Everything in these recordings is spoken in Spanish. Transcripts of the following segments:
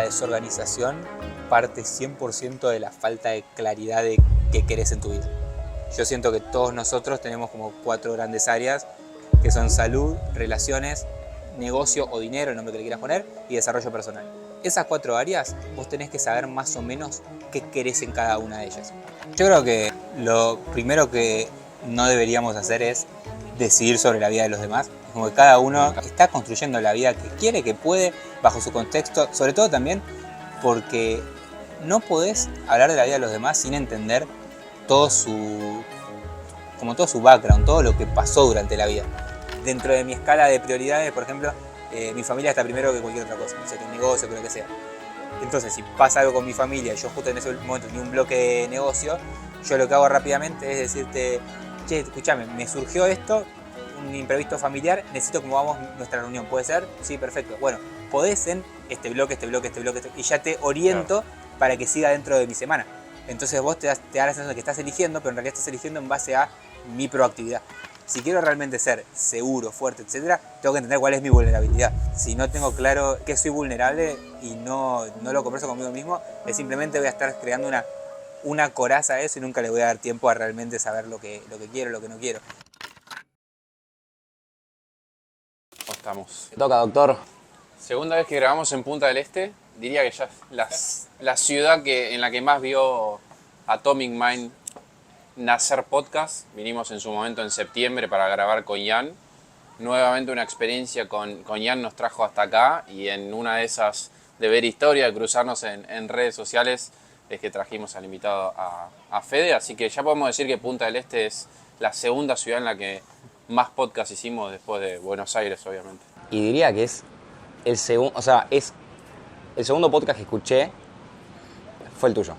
desorganización parte 100% de la falta de claridad de qué querés en tu vida. Yo siento que todos nosotros tenemos como 4 grandes áreas, que son salud, relaciones, negocio o dinero, el nombre que le quieras poner, y desarrollo personal. Esas 4 áreas vos tenés que saber más o menos qué querés en cada una de ellas. Yo creo que lo primero que no deberíamos hacer es decidir sobre la vida de los demás. Como que cada uno está construyendo la vida que quiere, que puede, bajo su contexto, sobre todo también porque no podés hablar de la vida de los demás sin entender todo su background, todo lo que pasó durante la vida. Dentro de mi escala de prioridades, por ejemplo, mi familia está primero que cualquier otra cosa, no sé, que el negocio, que lo que sea. Entonces, si pasa algo con mi familia y yo justo en ese momento tengo un bloque de negocio, yo lo que hago rápidamente es decirte, che, escuchame, me surgió esto, un imprevisto familiar, necesito que movamos nuestra reunión, ¿puede ser? Sí, perfecto. Bueno, podés en este bloque, y ya te oriento para que siga dentro de mi semana. Entonces vos te da la sensación de que estás eligiendo, pero en realidad estás eligiendo en base a mi proactividad. Si quiero realmente ser seguro, fuerte, etc., tengo que entender cuál es mi vulnerabilidad. Si no tengo claro que soy vulnerable y no lo converso conmigo mismo, es simplemente voy a estar creando una coraza a eso y nunca le voy a dar tiempo a realmente saber lo que quiero, lo que no quiero. ¿Cómo estamos? Toca, doctor. Segunda vez que grabamos en Punta del Este, diría que ya es la ciudad en la que más vio Atomic Mind nacer podcast. Vinimos en su momento en septiembre para grabar con Ian. Nuevamente una experiencia con Ian nos trajo hasta acá y en una de esas de ver historia, de cruzarnos en redes sociales, es que trajimos al invitado a Fede. Así que ya podemos decir que Punta del Este es la segunda ciudad en la que más podcast hicimos después de Buenos Aires, obviamente. Y diría que es el segundo podcast que escuché fue el tuyo.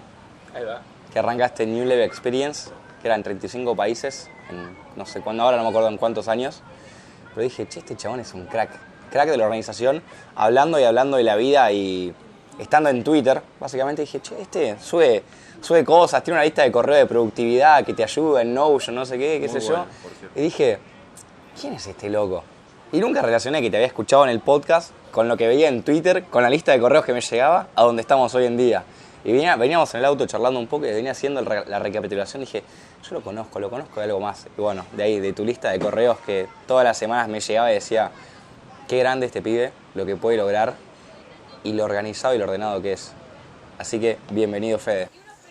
Ahí va. Que arrancaste New Level Experience, que era en 35 países, en no sé cuándo ahora, no me acuerdo en cuántos años. Pero dije, che, este chabón es un crack de la organización, hablando de la vida y estando en Twitter, básicamente dije, che, este sube cosas, tiene una lista de correo de productividad que te ayuda en Notion, no sé qué sé yo. Y dije, ¿quién es este loco? Y nunca relacioné que te había escuchado en el podcast con lo que veía en Twitter, con la lista de correos que me llegaba, a donde estamos hoy en día. Y veníamos en el auto charlando un poco y venía haciendo la recapitulación. Dije, yo lo conozco de algo más. Y bueno, de ahí, de tu lista de correos que todas las semanas me llegaba y decía, qué grande este pibe, lo que puede lograr y lo organizado y lo ordenado que es. Así que, bienvenido, Fede.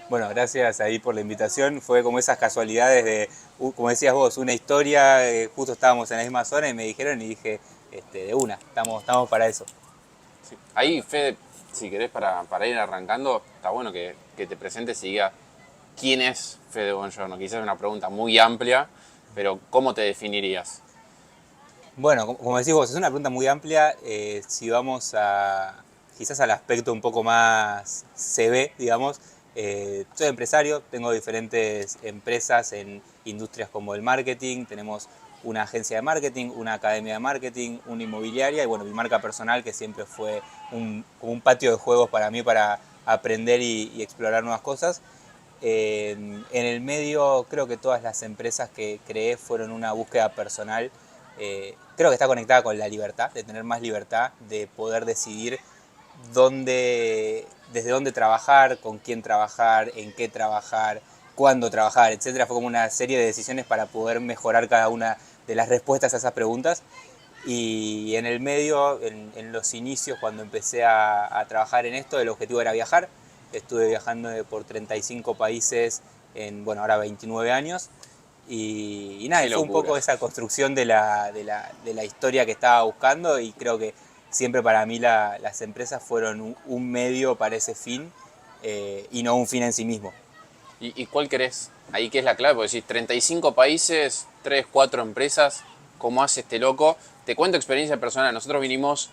Bueno, gracias ahí por la invitación. Fue como esas casualidades de, como decías vos, una historia, justo estábamos en la misma zona y me dijeron y dije, de una, estamos para eso. Sí. Ahí, Fede, si querés para ir arrancando, está bueno que te presentes y digas quién es Fede Bongiorno. Quizás es una pregunta muy amplia, pero ¿cómo te definirías? Bueno, como decís vos, es una pregunta muy amplia. Si vamos quizás al aspecto un poco más CB, digamos, soy empresario, tengo diferentes empresas en industrias como el marketing, tenemos una agencia de marketing, una academia de marketing, una inmobiliaria y bueno, mi marca personal que siempre fue como un patio de juegos para mí para aprender y explorar nuevas cosas. En el medio creo que todas las empresas que creé fueron una búsqueda personal. Creo que está conectada con la libertad, de tener más libertad, de poder decidir desde dónde trabajar, con quién trabajar, en qué trabajar, cuándo trabajar, etc. Fue como una serie de decisiones para poder mejorar cada una de las respuestas a esas preguntas. Y en el medio, en los inicios, cuando empecé a trabajar en esto, el objetivo era viajar. Estuve viajando por 35 países en, bueno, ahora 29 años. Y nada, fue un poco esa construcción de la historia que estaba buscando y creo que siempre para mí las empresas fueron un medio para ese fin y no un fin en sí mismo. ¿Y cuál querés? Ahí que es la clave, porque decís 35 países, 3, 4 empresas, ¿cómo hace este loco? Te cuento experiencia personal, nosotros vinimos,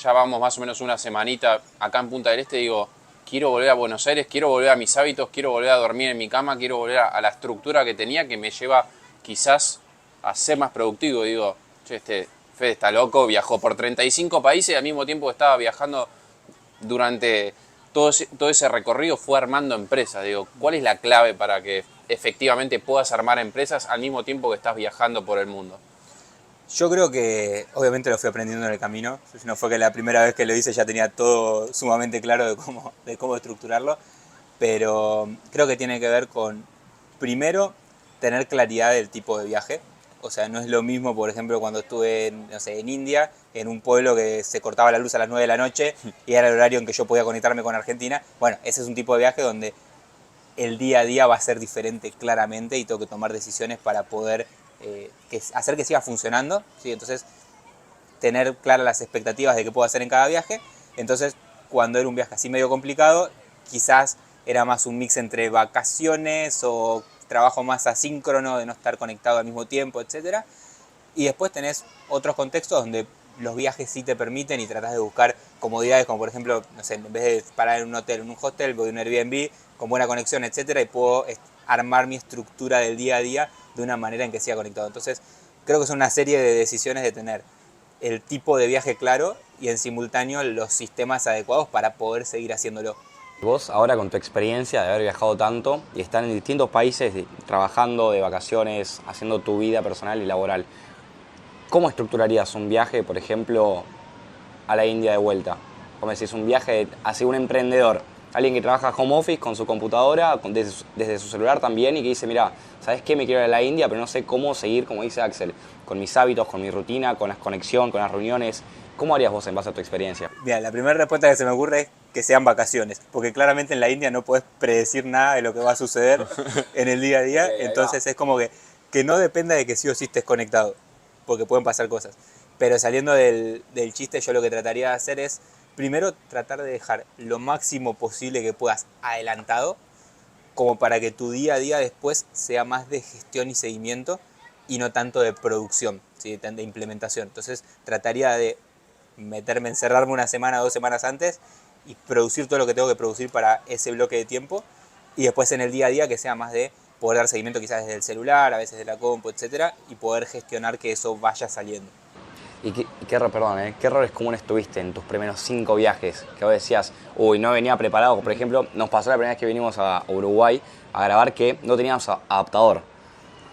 ya vamos más o menos una semanita acá en Punta del Este, digo, quiero volver a Buenos Aires, quiero volver a mis hábitos, quiero volver a dormir en mi cama, quiero volver a la estructura que tenía que me lleva quizás a ser más productivo. Digo, che, este Fede está loco, viajó por 35 países y al mismo tiempo que estaba viajando durante todo ese recorrido fue armando empresas. Digo, ¿cuál es la clave para que efectivamente puedas armar empresas al mismo tiempo que estás viajando por el mundo? Yo creo que obviamente lo fui aprendiendo en el camino. No fue que la primera vez que lo hice ya tenía todo sumamente claro de cómo estructurarlo. Pero creo que tiene que ver con, primero, tener claridad del tipo de viaje. O sea, no es lo mismo, por ejemplo, cuando estuve en, no sé, en India, en un pueblo que se cortaba la luz a las 9 de la noche y era el horario en que yo podía conectarme con Argentina. Bueno, ese es un tipo de viaje donde el día a día va a ser diferente claramente y tengo que tomar decisiones para poder hacer que siga funcionando, ¿sí? Entonces, tener claras las expectativas de qué puedo hacer en cada viaje. Entonces, cuando era un viaje así medio complicado, quizás era más un mix entre vacaciones o trabajo más asíncrono, de no estar conectado al mismo tiempo, etc. Y después tenés otros contextos donde los viajes sí te permiten y tratás de buscar comodidades, como por ejemplo, no sé, en vez de parar en un hotel, en un hostel, voy a un Airbnb con buena conexión, etcétera, y puedo armar mi estructura del día a día de una manera en que siga conectado. Entonces, creo que es una serie de decisiones de tener el tipo de viaje claro y en simultáneo los sistemas adecuados para poder seguir haciéndolo. Vos ahora con tu experiencia de haber viajado tanto y estar en distintos países trabajando de vacaciones, haciendo tu vida personal y laboral, ¿cómo estructurarías un viaje, por ejemplo, a la India de vuelta? Como decís, un viaje hacia un emprendedor, alguien que trabaja home office con su computadora, desde su celular también, y que dice, mira, ¿sabes qué? Me quiero ir a la India, pero no sé cómo seguir, como dice Axel, con mis hábitos, con mi rutina, con la conexión, con las reuniones. ¿Cómo harías vos en base a tu experiencia? Mira, la primera respuesta que se me ocurre es que sean vacaciones, porque claramente en la India no puedes predecir nada de lo que va a suceder en el día a día, Okay, entonces es como que no dependa de que sí o sí estés conectado, porque pueden pasar cosas. Pero saliendo del chiste, yo lo que trataría de hacer es, primero, tratar de dejar lo máximo posible que puedas adelantado, como para que tu día a día después sea más de gestión y seguimiento y no tanto de producción, ¿sí? De implementación. Entonces trataría de encerrarme una semana, 2 semanas antes y producir todo lo que tengo que producir para ese bloque de tiempo y después en el día a día que sea más de poder dar seguimiento quizás desde el celular, a veces de la compu, etcétera, y poder gestionar que eso vaya saliendo. ¿Y qué errores comunes tuviste en tus primeros 5 viajes? Que vos decías, uy, no venía preparado. Por ejemplo, nos pasó la primera vez que vinimos a Uruguay a grabar que no teníamos adaptador.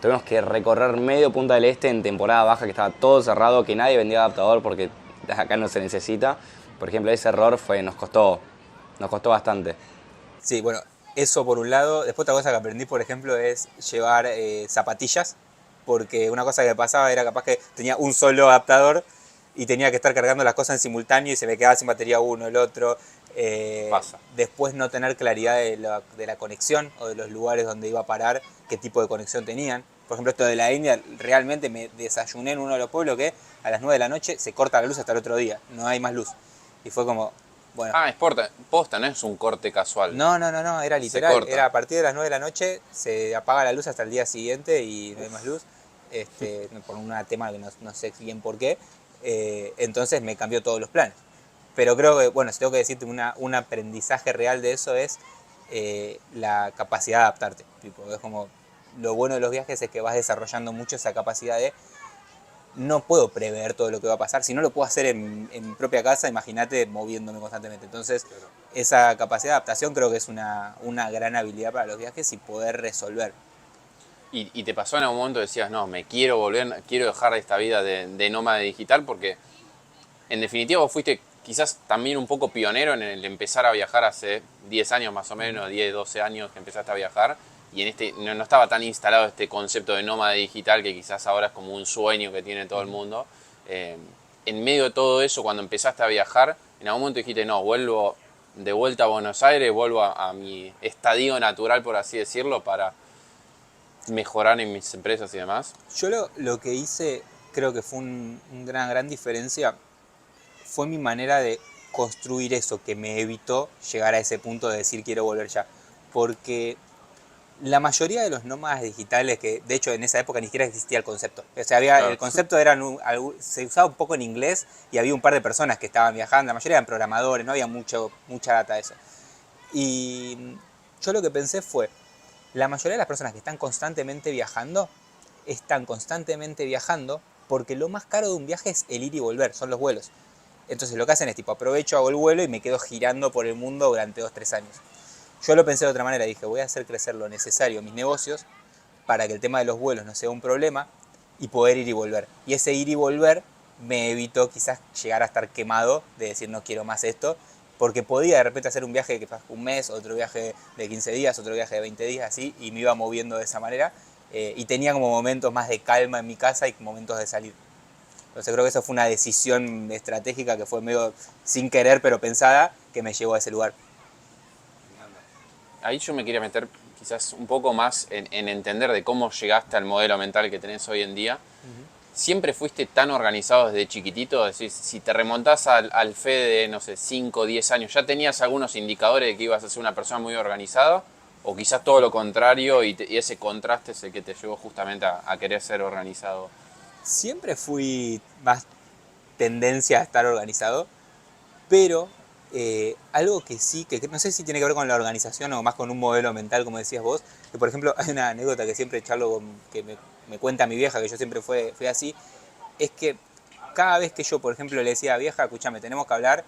Tuvimos que recorrer medio Punta del Este en temporada baja, que estaba todo cerrado, que nadie vendía adaptador porque acá no se necesita. Por ejemplo, ese error nos costó bastante. Sí, bueno, eso por un lado. Después otra cosa que aprendí, por ejemplo, es llevar zapatillas, porque una cosa que pasaba era capaz que tenía un solo adaptador y tenía que estar cargando las cosas en simultáneo y se me quedaba sin batería uno, el otro. Pasa. Después no tener claridad de la conexión o de los lugares donde iba a parar, qué tipo de conexión tenían. Por ejemplo, esto de la India, realmente me desayuné en uno de los pueblos que a las 9 de la noche se corta la luz hasta el otro día, no hay más luz. Y fue como, bueno. Ah, es posta, no es un corte casual. No, era literal. Era a partir de las 9 de la noche, se apaga la luz hasta el día siguiente y no hay más luz. Por un tema que no sé bien por qué. Entonces me cambió todos los planes. Pero creo que, bueno, si tengo que decirte un aprendizaje real de eso es la capacidad de adaptarte. Es como, lo bueno de los viajes es que vas desarrollando mucho esa capacidad de no puedo prever todo lo que va a pasar. Si no lo puedo hacer en mi propia casa, imagínate moviéndome constantemente. Entonces, esa capacidad de adaptación creo que es una gran habilidad para los viajes y poder resolver. ¿Y te pasó en algún momento decías, no, me quiero volver, quiero dejar esta vida de nómada digital? Porque en definitiva vos fuiste quizás también un poco pionero en el empezar a viajar hace 10 años más o menos, 10, 12 años que empezaste a viajar. Y no estaba tan instalado este concepto de nómada digital que quizás ahora es como un sueño que tiene todo el mundo. En medio de todo eso, cuando empezaste a viajar, en algún momento dijiste, no, vuelvo de vuelta a Buenos Aires, vuelvo a mi estadio natural, por así decirlo, para mejorar en mis empresas y demás. Yo lo que hice, creo que fue una gran diferencia, fue mi manera de construir eso que me evitó llegar a ese punto de decir quiero volver ya. Porque la mayoría de los nómadas digitales, que de hecho en esa época ni siquiera existía el concepto. O sea, Claro. el concepto se usaba un poco en inglés y había un par de personas que estaban viajando, la mayoría eran programadores, no había mucha data de eso. Y yo lo que pensé fue, la mayoría de las personas que están constantemente viajando porque lo más caro de un viaje es el ir y volver, son los vuelos. Entonces lo que hacen es tipo, aprovecho, hago el vuelo y me quedo girando por el mundo durante 2-3 años. Yo lo pensé de otra manera, dije, voy a hacer crecer lo necesario mis negocios para que el tema de los vuelos no sea un problema y poder ir y volver. Y ese ir y volver me evitó quizás llegar a estar quemado de decir no quiero más esto, porque podía de repente hacer un viaje que un mes, otro viaje de 15 días, otro viaje de 20 días, así, y me iba moviendo de esa manera, y tenía como momentos más de calma en mi casa y momentos de salir. Entonces creo que eso fue una decisión estratégica que fue medio sin querer pero pensada, que me llevó a ese lugar. Ahí yo me quería meter quizás un poco más en entender de cómo llegaste al modelo mental que tenés hoy en día. ¿Siempre fuiste tan organizado desde chiquitito? Es decir, si te remontás al Fede de, no sé, 5 o 10 años, ¿ya tenías algunos indicadores de que ibas a ser una persona muy organizada? ¿O quizás todo lo contrario y ese contraste es el que te llevó justamente a querer ser organizado? Siempre fui más tendencia a estar organizado, pero algo que sí, que no sé si tiene que ver con la organización o más con un modelo mental, como decías vos, que por ejemplo hay una anécdota que siempre charlo que me cuenta mi vieja, que yo siempre fui así, es que cada vez que yo, por ejemplo, le decía, vieja, escúchame, tenemos que hablar,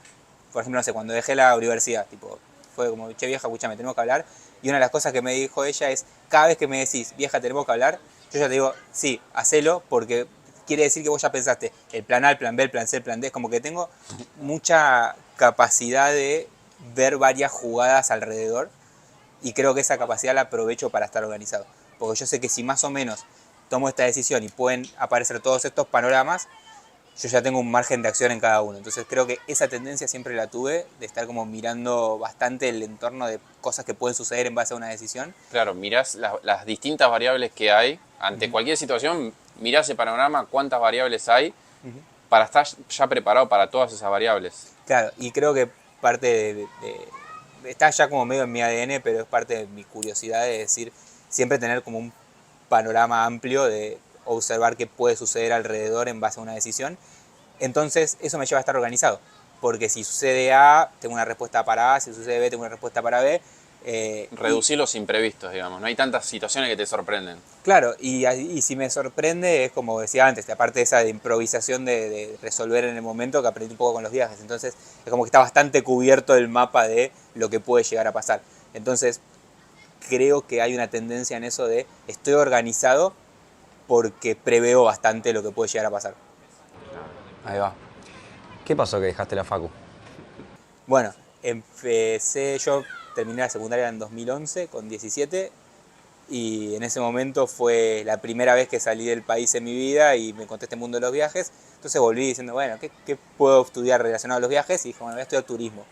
por ejemplo, no sé, cuando dejé la universidad, tipo, fue como, che, vieja, escúchame, tenemos que hablar, y una de las cosas que me dijo ella es, cada vez que me decís, vieja, tenemos que hablar, yo ya te digo, sí, hacelo, porque quiere decir que vos ya pensaste el plan A, el plan B, el plan C, el plan D, es como que tengo mucha capacidad de ver varias jugadas alrededor, y creo que esa capacidad la aprovecho para estar organizado, porque yo sé que si más o menos tomo esta decisión y pueden aparecer todos estos panoramas, yo ya tengo un margen de acción en cada uno. Entonces creo que esa tendencia siempre la tuve, de estar como mirando bastante el entorno de cosas que pueden suceder en base a una decisión. Claro, mirás las distintas variables que hay. Ante cualquier situación, mirás el panorama, cuántas variables hay, para estar ya preparado para todas esas variables. Claro, y creo que parte está ya como medio en mi ADN, pero es parte de mi curiosidad de decir, siempre tener como un panorama amplio de observar qué puede suceder alrededor en base a una decisión. Entonces eso me lleva a estar organizado, porque si sucede A, tengo una respuesta para A, si sucede B, tengo una respuesta para B. Reducir los imprevistos, digamos. No hay tantas situaciones que te sorprenden. Claro, y si me sorprende es como decía antes, aparte de esa de improvisación de resolver en el momento que aprendí un poco con los viajes. Entonces es como que está bastante cubierto el mapa de lo que puede llegar a pasar. Entonces creo que hay una tendencia en eso de estoy organizado porque preveo bastante lo que puede llegar a pasar. Ahí va. ¿Qué pasó que dejaste la facu? Bueno, yo terminé la secundaria en 2011 con 17 y en ese momento fue la primera vez que salí del país en mi vida y me encontré este mundo de los viajes. Entonces volví diciendo, bueno, ¿qué puedo estudiar relacionado a los viajes? Y dije, bueno, voy a estudiar turismo.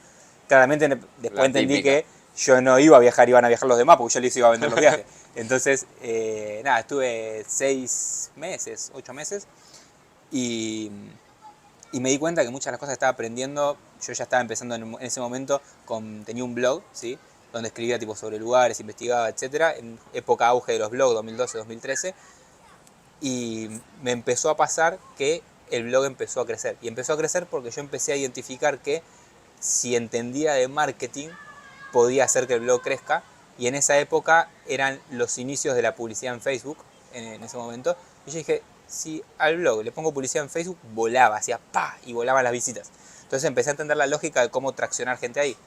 Claramente después entendí que yo no iba a viajar, iban a viajar los demás, porque yo les iba a vender los viajes. Entonces, nada, estuve 6 meses, 8 meses y me di cuenta que muchas de las cosas que estaba aprendiendo, yo ya estaba empezando en ese momento, tenía un blog, ¿sí? Donde escribía tipo sobre lugares, investigaba, etcétera, en época auge de los blogs, 2012, 2013, y me empezó a pasar que el blog empezó a crecer. Y empezó a crecer porque yo empecé a identificar que si entendía de marketing, podía hacer que el blog crezca, y en esa época eran los inicios de la publicidad en Facebook, en ese momento, y yo dije, si al blog le pongo publicidad en Facebook, volaba, hacía ¡pa! Y volaban las visitas. Entonces empecé a entender la lógica de cómo traccionar gente ahí.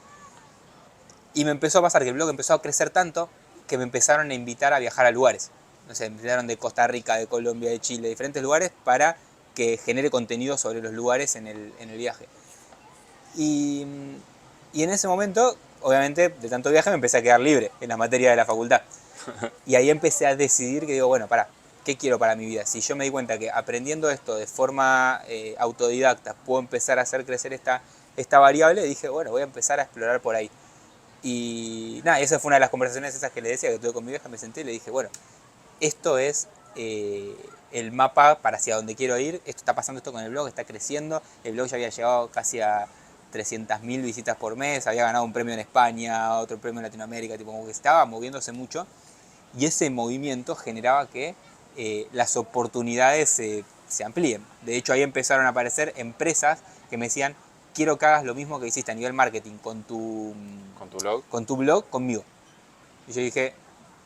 Y me empezó a pasar que el blog empezó a crecer tanto que me empezaron a invitar a viajar a lugares. No sé, me invitaron de Costa Rica, de Colombia, de Chile, de diferentes lugares para que genere contenido sobre los lugares en el viaje. Y en ese momento, obviamente, de tanto viaje me empecé a quedar libre en las materias de la facultad. Y ahí empecé a decidir que digo, bueno, ¿qué quiero para mi vida? Si yo me di cuenta que aprendiendo esto de forma autodidacta puedo empezar a hacer crecer esta variable, dije, bueno, voy a empezar a explorar por ahí. Y nada, esa fue una de las conversaciones esas que le decía, que tuve con mi vieja, me senté y le dije, bueno, esto es el mapa para hacia donde quiero ir, esto está pasando esto con el blog, está creciendo, el blog ya había llegado casi a 300.000 visitas por mes, había ganado un premio en España, otro premio en Latinoamérica, tipo, como que estaba moviéndose mucho, y ese movimiento generaba que las oportunidades se amplíen. De hecho, ahí empezaron a aparecer empresas que me decían, quiero que hagas lo mismo que hiciste a nivel marketing con tu blog conmigo. Y yo dije,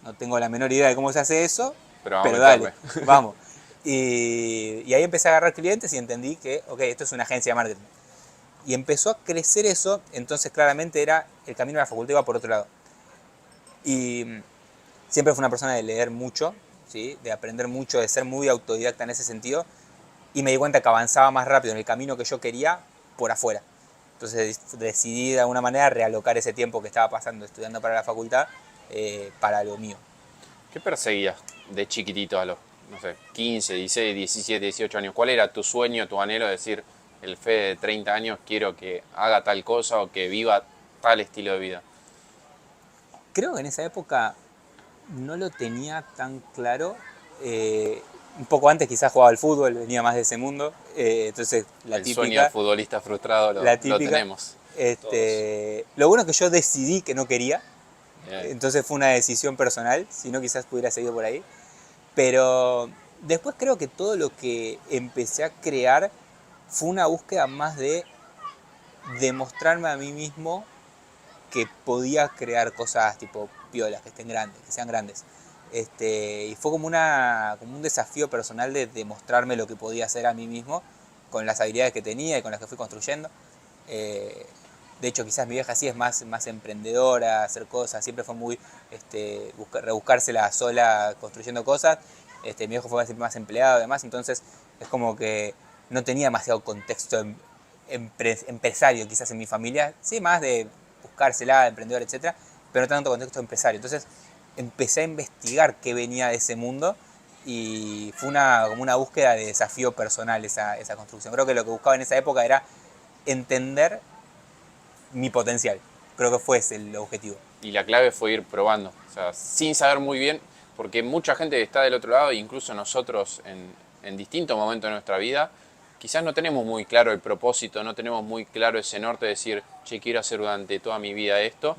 no tengo la menor idea de cómo se hace eso, pero dale, vamos. Y ahí empecé a agarrar clientes y entendí que, ok, esto es una agencia de marketing. Y empezó a crecer eso, entonces claramente era el camino a la facultad iba por otro lado. Y siempre fui una persona de leer mucho, ¿sí? De aprender mucho, de ser muy autodidacta en ese sentido, y me di cuenta que avanzaba más rápido en el camino que yo quería por afuera. Entonces decidí de alguna manera realocar ese tiempo que estaba pasando estudiando para la facultad para lo mío. ¿Qué perseguías de chiquitito a los, no sé, 15, 16, 17, 18 años? ¿Cuál era tu sueño, tu anhelo de decir, el Fede de 30 años quiero que haga tal cosa o que viva tal estilo de vida? Creo que en esa época no lo tenía tan claro. Un poco antes quizás jugaba al fútbol, venía más de ese mundo. Entonces El sueño del futbolista frustrado la lo típica. tenemos. Lo bueno es que yo decidí que no quería. Bien. Entonces fue una decisión personal, si no quizás pudiera seguir por ahí. Pero después creo que todo lo que empecé a crear fue una búsqueda más de demostrarme a mí mismo que podía crear cosas tipo piolas, que estén grandes, que sean grandes. Y fue como un desafío personal de demostrarme lo que podía hacer a mí mismo con las habilidades que tenía y con las que fui construyendo. De hecho, quizás mi vieja sí es más emprendedora, hacer cosas, siempre fue muy rebuscársela sola construyendo cosas. Mi viejo fue siempre más empleado y demás, entonces es como que no tenía demasiado contexto empresario quizás en mi familia, sí, más de buscársela, emprendedor, etcétera, pero no tanto contexto empresario. Entonces empecé a investigar qué venía de ese mundo y fue como una búsqueda de desafío personal esa construcción. Creo que lo que buscaba en esa época era entender mi potencial. Creo que fue ese el objetivo. Y la clave fue ir probando, o sea, sin saber muy bien, porque mucha gente que está del otro lado, incluso nosotros en distintos momentos de nuestra vida, quizás no tenemos muy claro el propósito, no tenemos muy claro ese norte de decir, che, quiero hacer durante toda mi vida esto.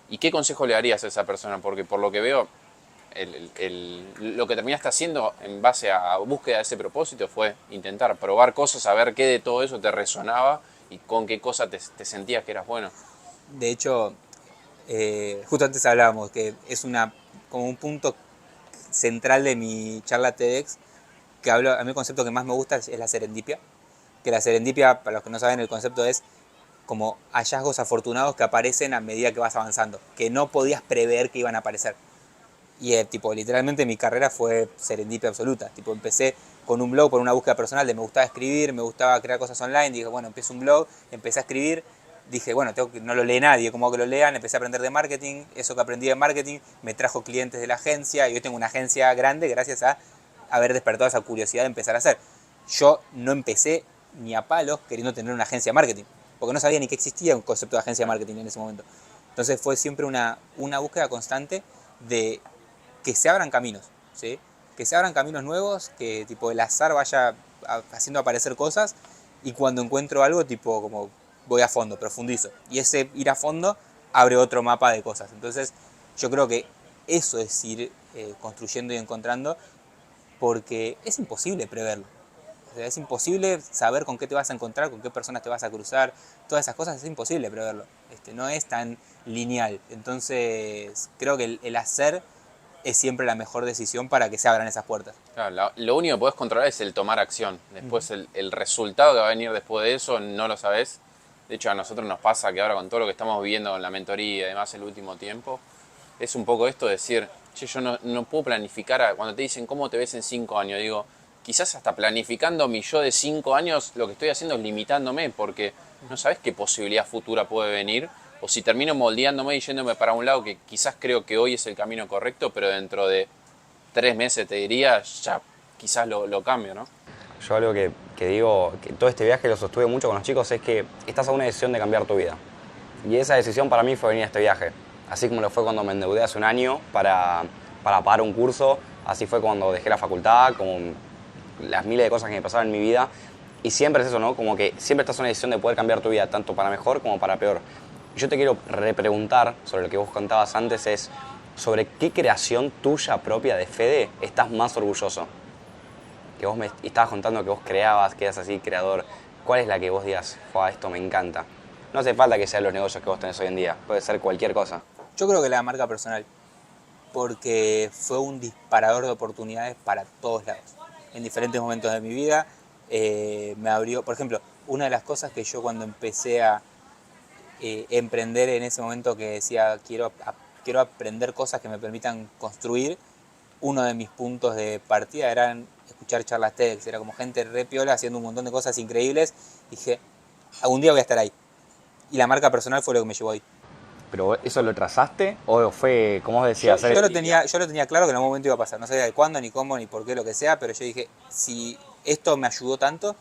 ¿Y qué consejo le darías a esa persona? Porque por lo que veo, lo que terminaste haciendo en base a búsqueda de ese propósito fue intentar probar cosas, a ver qué de todo eso te resonaba y con qué cosa te sentías que eras bueno. De hecho, justo antes hablábamos que es como un punto central de mi charla TEDx, que a mí el concepto que más me gusta es la serendipia. Que la serendipia, para los que no saben, el concepto es como hallazgos afortunados que aparecen a medida que vas avanzando, que no podías prever que iban a aparecer. Y tipo, literalmente mi carrera fue serendipia absoluta. Tipo, empecé con un blog por una búsqueda personal de me gustaba escribir, me gustaba crear cosas online. Dije, bueno, empiezo un blog, empecé a escribir. Dije, bueno, no lo lee nadie, ¿cómo hago que lo lean? Empecé a aprender de marketing. Eso que aprendí de marketing me trajo clientes de la agencia. Y hoy tengo una agencia grande gracias a haber despertado esa curiosidad de empezar a hacer. Yo no empecé ni a palos queriendo tener una agencia de marketing, porque no sabía ni que existía un concepto de agencia de marketing en ese momento. Entonces fue siempre una búsqueda constante de que se abran caminos, ¿sí? Que se abran caminos nuevos, que tipo el azar vaya haciendo aparecer cosas y cuando encuentro algo tipo como voy a fondo, profundizo. Y ese ir a fondo abre otro mapa de cosas. Entonces yo creo que eso es ir construyendo y encontrando porque es imposible preverlo. O sea, es imposible saber con qué te vas a encontrar, con qué personas te vas a cruzar, todas esas cosas es imposible preverlo. No es tan lineal. Entonces creo que el hacer es siempre la mejor decisión para que se abran esas puertas. Claro, lo único que podés controlar es el tomar acción. Después el resultado que va a venir después de eso no lo sabés. De hecho, a nosotros nos pasa que ahora con todo lo que estamos viviendo con la mentoría y además el último tiempo, es un poco esto de decir, che, yo no puedo planificar, cuando te dicen cómo te ves en 5 años, digo, quizás hasta planificando mi yo de 5 años, lo que estoy haciendo es limitándome, porque no sabes qué posibilidad futura puede venir, o si termino moldeándome y yéndome para un lado que quizás creo que hoy es el camino correcto, pero dentro de 3 meses te diría, ya quizás lo cambio, ¿no? Yo algo que digo, que todo este viaje lo sostuve mucho con los chicos, es que estás a una decisión de cambiar tu vida. Y esa decisión para mí fue venir a este viaje. Así como lo fue cuando me endeudé hace un año para pagar un curso, así fue cuando dejé la facultad, como las miles de cosas que me pasaron en mi vida. Y siempre es eso, ¿no? Como que siempre estás en una decisión de poder cambiar tu vida, tanto para mejor como para peor. Yo te quiero repreguntar sobre lo que vos contabas antes, es sobre qué creación tuya propia de Fede estás más orgulloso. Que vos me estabas contando que vos creabas, que eras así creador. ¿Cuál es la que vos digas, esto me encanta? No hace falta que sean los negocios que vos tenés hoy en día, puede ser cualquier cosa. Yo creo que la marca personal, porque fue un disparador de oportunidades para todos lados. En diferentes momentos de mi vida me abrió, por ejemplo, una de las cosas que yo cuando empecé a emprender en ese momento que decía quiero aprender cosas que me permitan construir, uno de mis puntos de partida eran escuchar charlas TEDx, era como gente re piola haciendo un montón de cosas increíbles. Dije, algún día voy a estar ahí. Y la marca personal fue lo que me llevó ahí. ¿Pero eso lo trazaste o fue, como vos decías, Yo lo tenía claro que en algún momento iba a pasar. No sabía de cuándo, ni cómo, ni por qué, lo que sea, pero yo dije, si esto me ayudó tanto,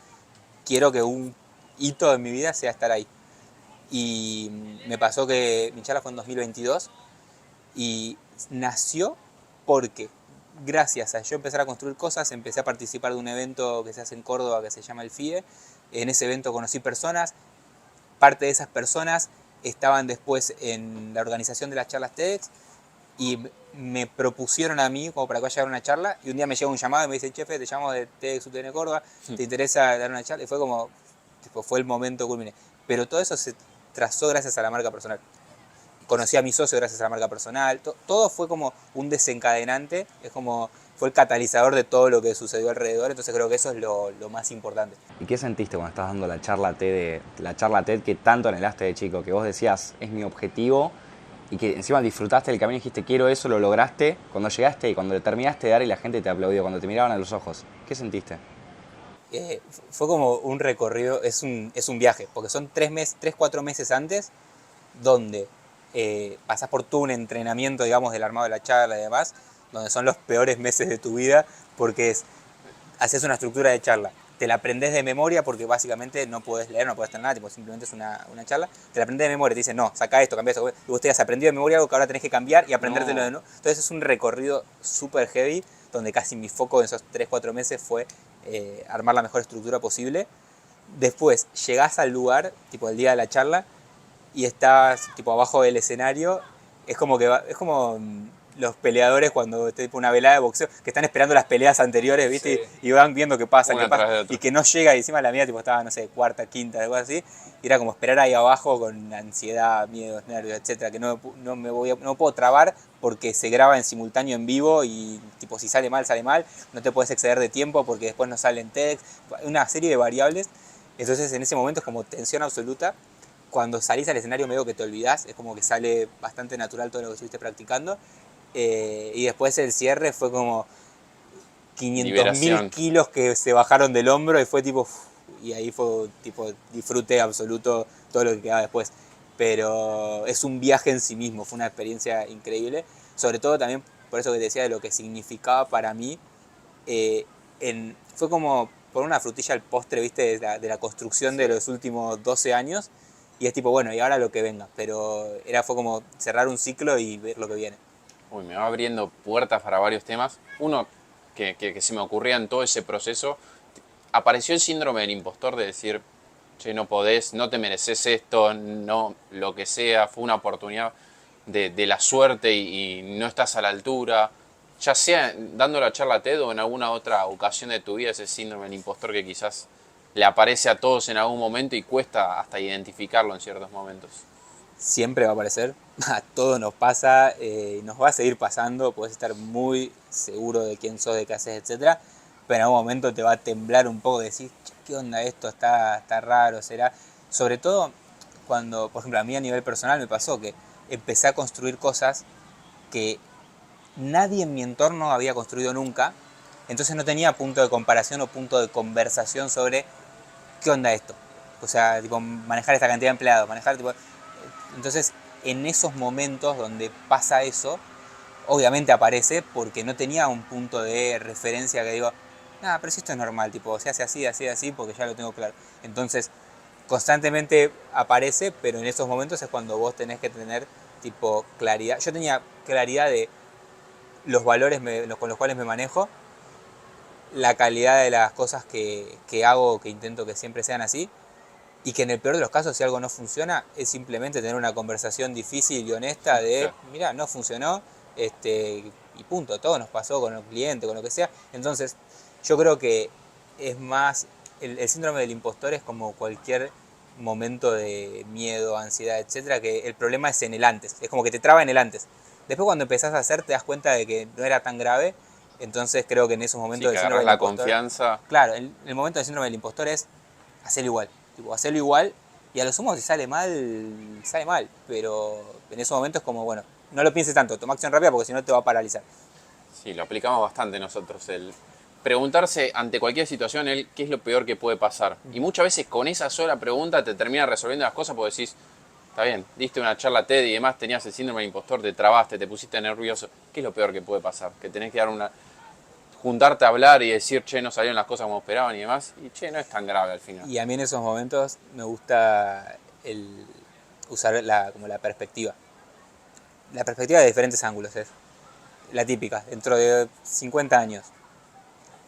quiero que un hito en mi vida sea estar ahí. Y me pasó que mi charla fue en 2022 y nació porque gracias a yo empezar a construir cosas, empecé a participar de un evento que se hace en Córdoba que se llama el FIE. En ese evento conocí personas, parte de esas personas estaban después en la organización de las charlas TEDx y me propusieron a mí como para que vaya a dar una charla, y un día me llega un llamado y me dice, chefe, te llamo de TEDx UTN Córdoba, ¿te interesa dar una charla? Y fue como, tipo, fue el momento culmine. Pero todo eso se trazó gracias a la marca personal. Conocí a mi socio gracias a la marca personal, todo fue como un desencadenante, es como fue el catalizador de todo lo que sucedió alrededor, entonces creo que eso es lo más importante. ¿Y qué sentiste cuando estabas dando la charla TED que tanto anhelaste de chico? Que vos decías, es mi objetivo, y que encima disfrutaste del camino y dijiste, quiero eso, lo lograste. Cuando llegaste y cuando terminaste de dar y la gente te aplaudió, cuando te miraban a los ojos, ¿qué sentiste? Fue como un recorrido, es un viaje, porque son 4 meses antes, donde pasás por todo un entrenamiento, digamos, del armado de la charla y demás, donde son los peores meses de tu vida, porque haces una estructura de charla, te la aprendés de memoria porque básicamente no puedes leer, no puedes hacer nada, tipo, simplemente es una charla, te la aprendés de memoria, te dicen, no, saca esto, cambia esto, y vos te has aprendido de memoria algo que ahora tenés que cambiar y aprendértelo de nuevo. Entonces es un recorrido súper heavy, donde casi mi foco en esos 3-4 meses fue armar la mejor estructura posible. Después llegás al lugar, tipo el día de la charla, y estás tipo abajo del escenario, es como los peleadores cuando te tipo una velada de boxeo, que están esperando las peleas anteriores, ¿viste? Sí. Y van viendo qué pasa, y que no llega, y encima la mía tipo estaba, no sé, cuarta, quinta, algo así, y era como esperar ahí abajo con ansiedad, miedos, nervios, etcétera, que no puedo trabar porque se graba en simultáneo en vivo y tipo si sale mal, no te puedes exceder de tiempo porque después no sale en text, una serie de variables. Entonces en ese momento es como tensión absoluta. Cuando salís al escenario medio que te olvidás, es como que sale bastante natural todo lo que estuviste practicando. Y después el cierre fue como 500.000 kilos que se bajaron del hombro y fue tipo... Y ahí fue tipo disfrute absoluto todo lo que quedaba después. Pero es un viaje en sí mismo, fue una experiencia increíble. Sobre todo también por eso que te decía de lo que significaba para mí. Fue como por una frutilla al postre, ¿viste? De la construcción de los últimos 12 años. Y es tipo, bueno, y ahora lo que venga. Pero fue como cerrar un ciclo y ver lo que viene. Uy, me va abriendo puertas para varios temas. Uno que se me ocurría en todo ese proceso, apareció el síndrome del impostor de decir, che, no podés, no te mereces esto, no, lo que sea, fue una oportunidad de la suerte y no estás a la altura. Ya sea dando la charla TED o en alguna otra ocasión de tu vida, ese síndrome del impostor que quizás le aparece a todos en algún momento y cuesta hasta identificarlo en ciertos momentos. Siempre va a aparecer, a todos nos pasa, nos va a seguir pasando, podés estar muy seguro de quién sos, de qué haces, etc. Pero en algún momento te va a temblar un poco, decir, ¿qué onda esto? Está raro, será. Sobre todo cuando, por ejemplo, a mí a nivel personal me pasó que empecé a construir cosas que nadie en mi entorno había construido nunca, entonces no tenía punto de comparación o punto de conversación sobre qué onda esto. O sea, tipo, manejar esta cantidad de empleados, entonces, en esos momentos donde pasa eso, obviamente aparece porque no tenía un punto de referencia que digo, nada, pero si esto es normal, tipo, se hace así, así, así, porque ya lo tengo claro. Entonces, constantemente aparece, pero en esos momentos es cuando vos tenés que tener, tipo, claridad. Yo tenía claridad de los valores con los cuales me manejo, la calidad de las cosas que hago, que intento que siempre sean así, y que en el peor de los casos, si algo no funciona, es simplemente tener una conversación difícil y honesta de, mira, no funcionó, y punto, todo nos pasó con el cliente, con lo que sea. Entonces, yo creo que es más, el síndrome del impostor es como cualquier momento de miedo, ansiedad, etcétera, que el problema es en el antes, es como que te traba en el antes. Después cuando empezás a hacer te das cuenta de que no era tan grave, entonces creo que en esos momentos del síndrome del impostor... confianza. Claro, el momento del síndrome del impostor es hacerlo igual. Tipo, hacerlo igual y a lo sumo si sale mal, pero en esos momentos como, bueno, no lo pienses tanto, toma acción rápida porque si no te va a paralizar. Sí, lo aplicamos bastante nosotros, el preguntarse ante cualquier situación qué es lo peor que puede pasar. Y muchas veces con esa sola pregunta te termina resolviendo las cosas porque decís, está bien, diste una charla TED y demás, tenías el síndrome del impostor, te trabaste, te pusiste nervioso. ¿Qué es lo peor que puede pasar? Que tenés que juntarte a hablar y decir, che, no salieron las cosas como esperaban y demás. Y che, no es tan grave al final. Y a mí en esos momentos me gusta usar como la perspectiva. La perspectiva de diferentes ángulos es la típica, dentro de 50 años.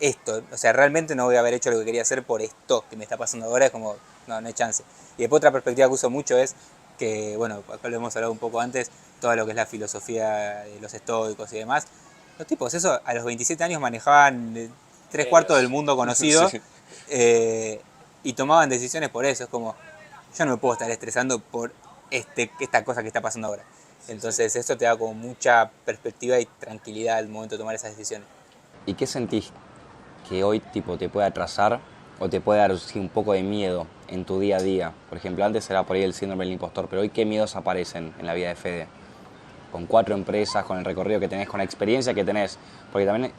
Esto, o sea, realmente no voy a haber hecho lo que quería hacer por esto que me está pasando ahora, es como, no hay chance. Y después otra perspectiva que uso mucho es que, bueno, acá lo hemos hablado un poco antes, todo lo que es la filosofía de los estoicos y demás. Los tipos, eso, a los 27 años manejaban tres cuartos del mundo conocido Sí. y tomaban decisiones por eso. Es como, yo no me puedo estar estresando por esta cosa que está pasando ahora. Entonces esto te da como mucha perspectiva y tranquilidad al momento de tomar esas decisiones. ¿Y qué sentís que hoy tipo te puede atrasar o te puede dar sí, un poco de miedo en tu día a día? Por ejemplo, antes era por ahí el síndrome del impostor, pero hoy ¿qué miedos aparecen en la vida de Fede? Con 4 empresas, con el recorrido que tenés, con la experiencia que tenés. Porque también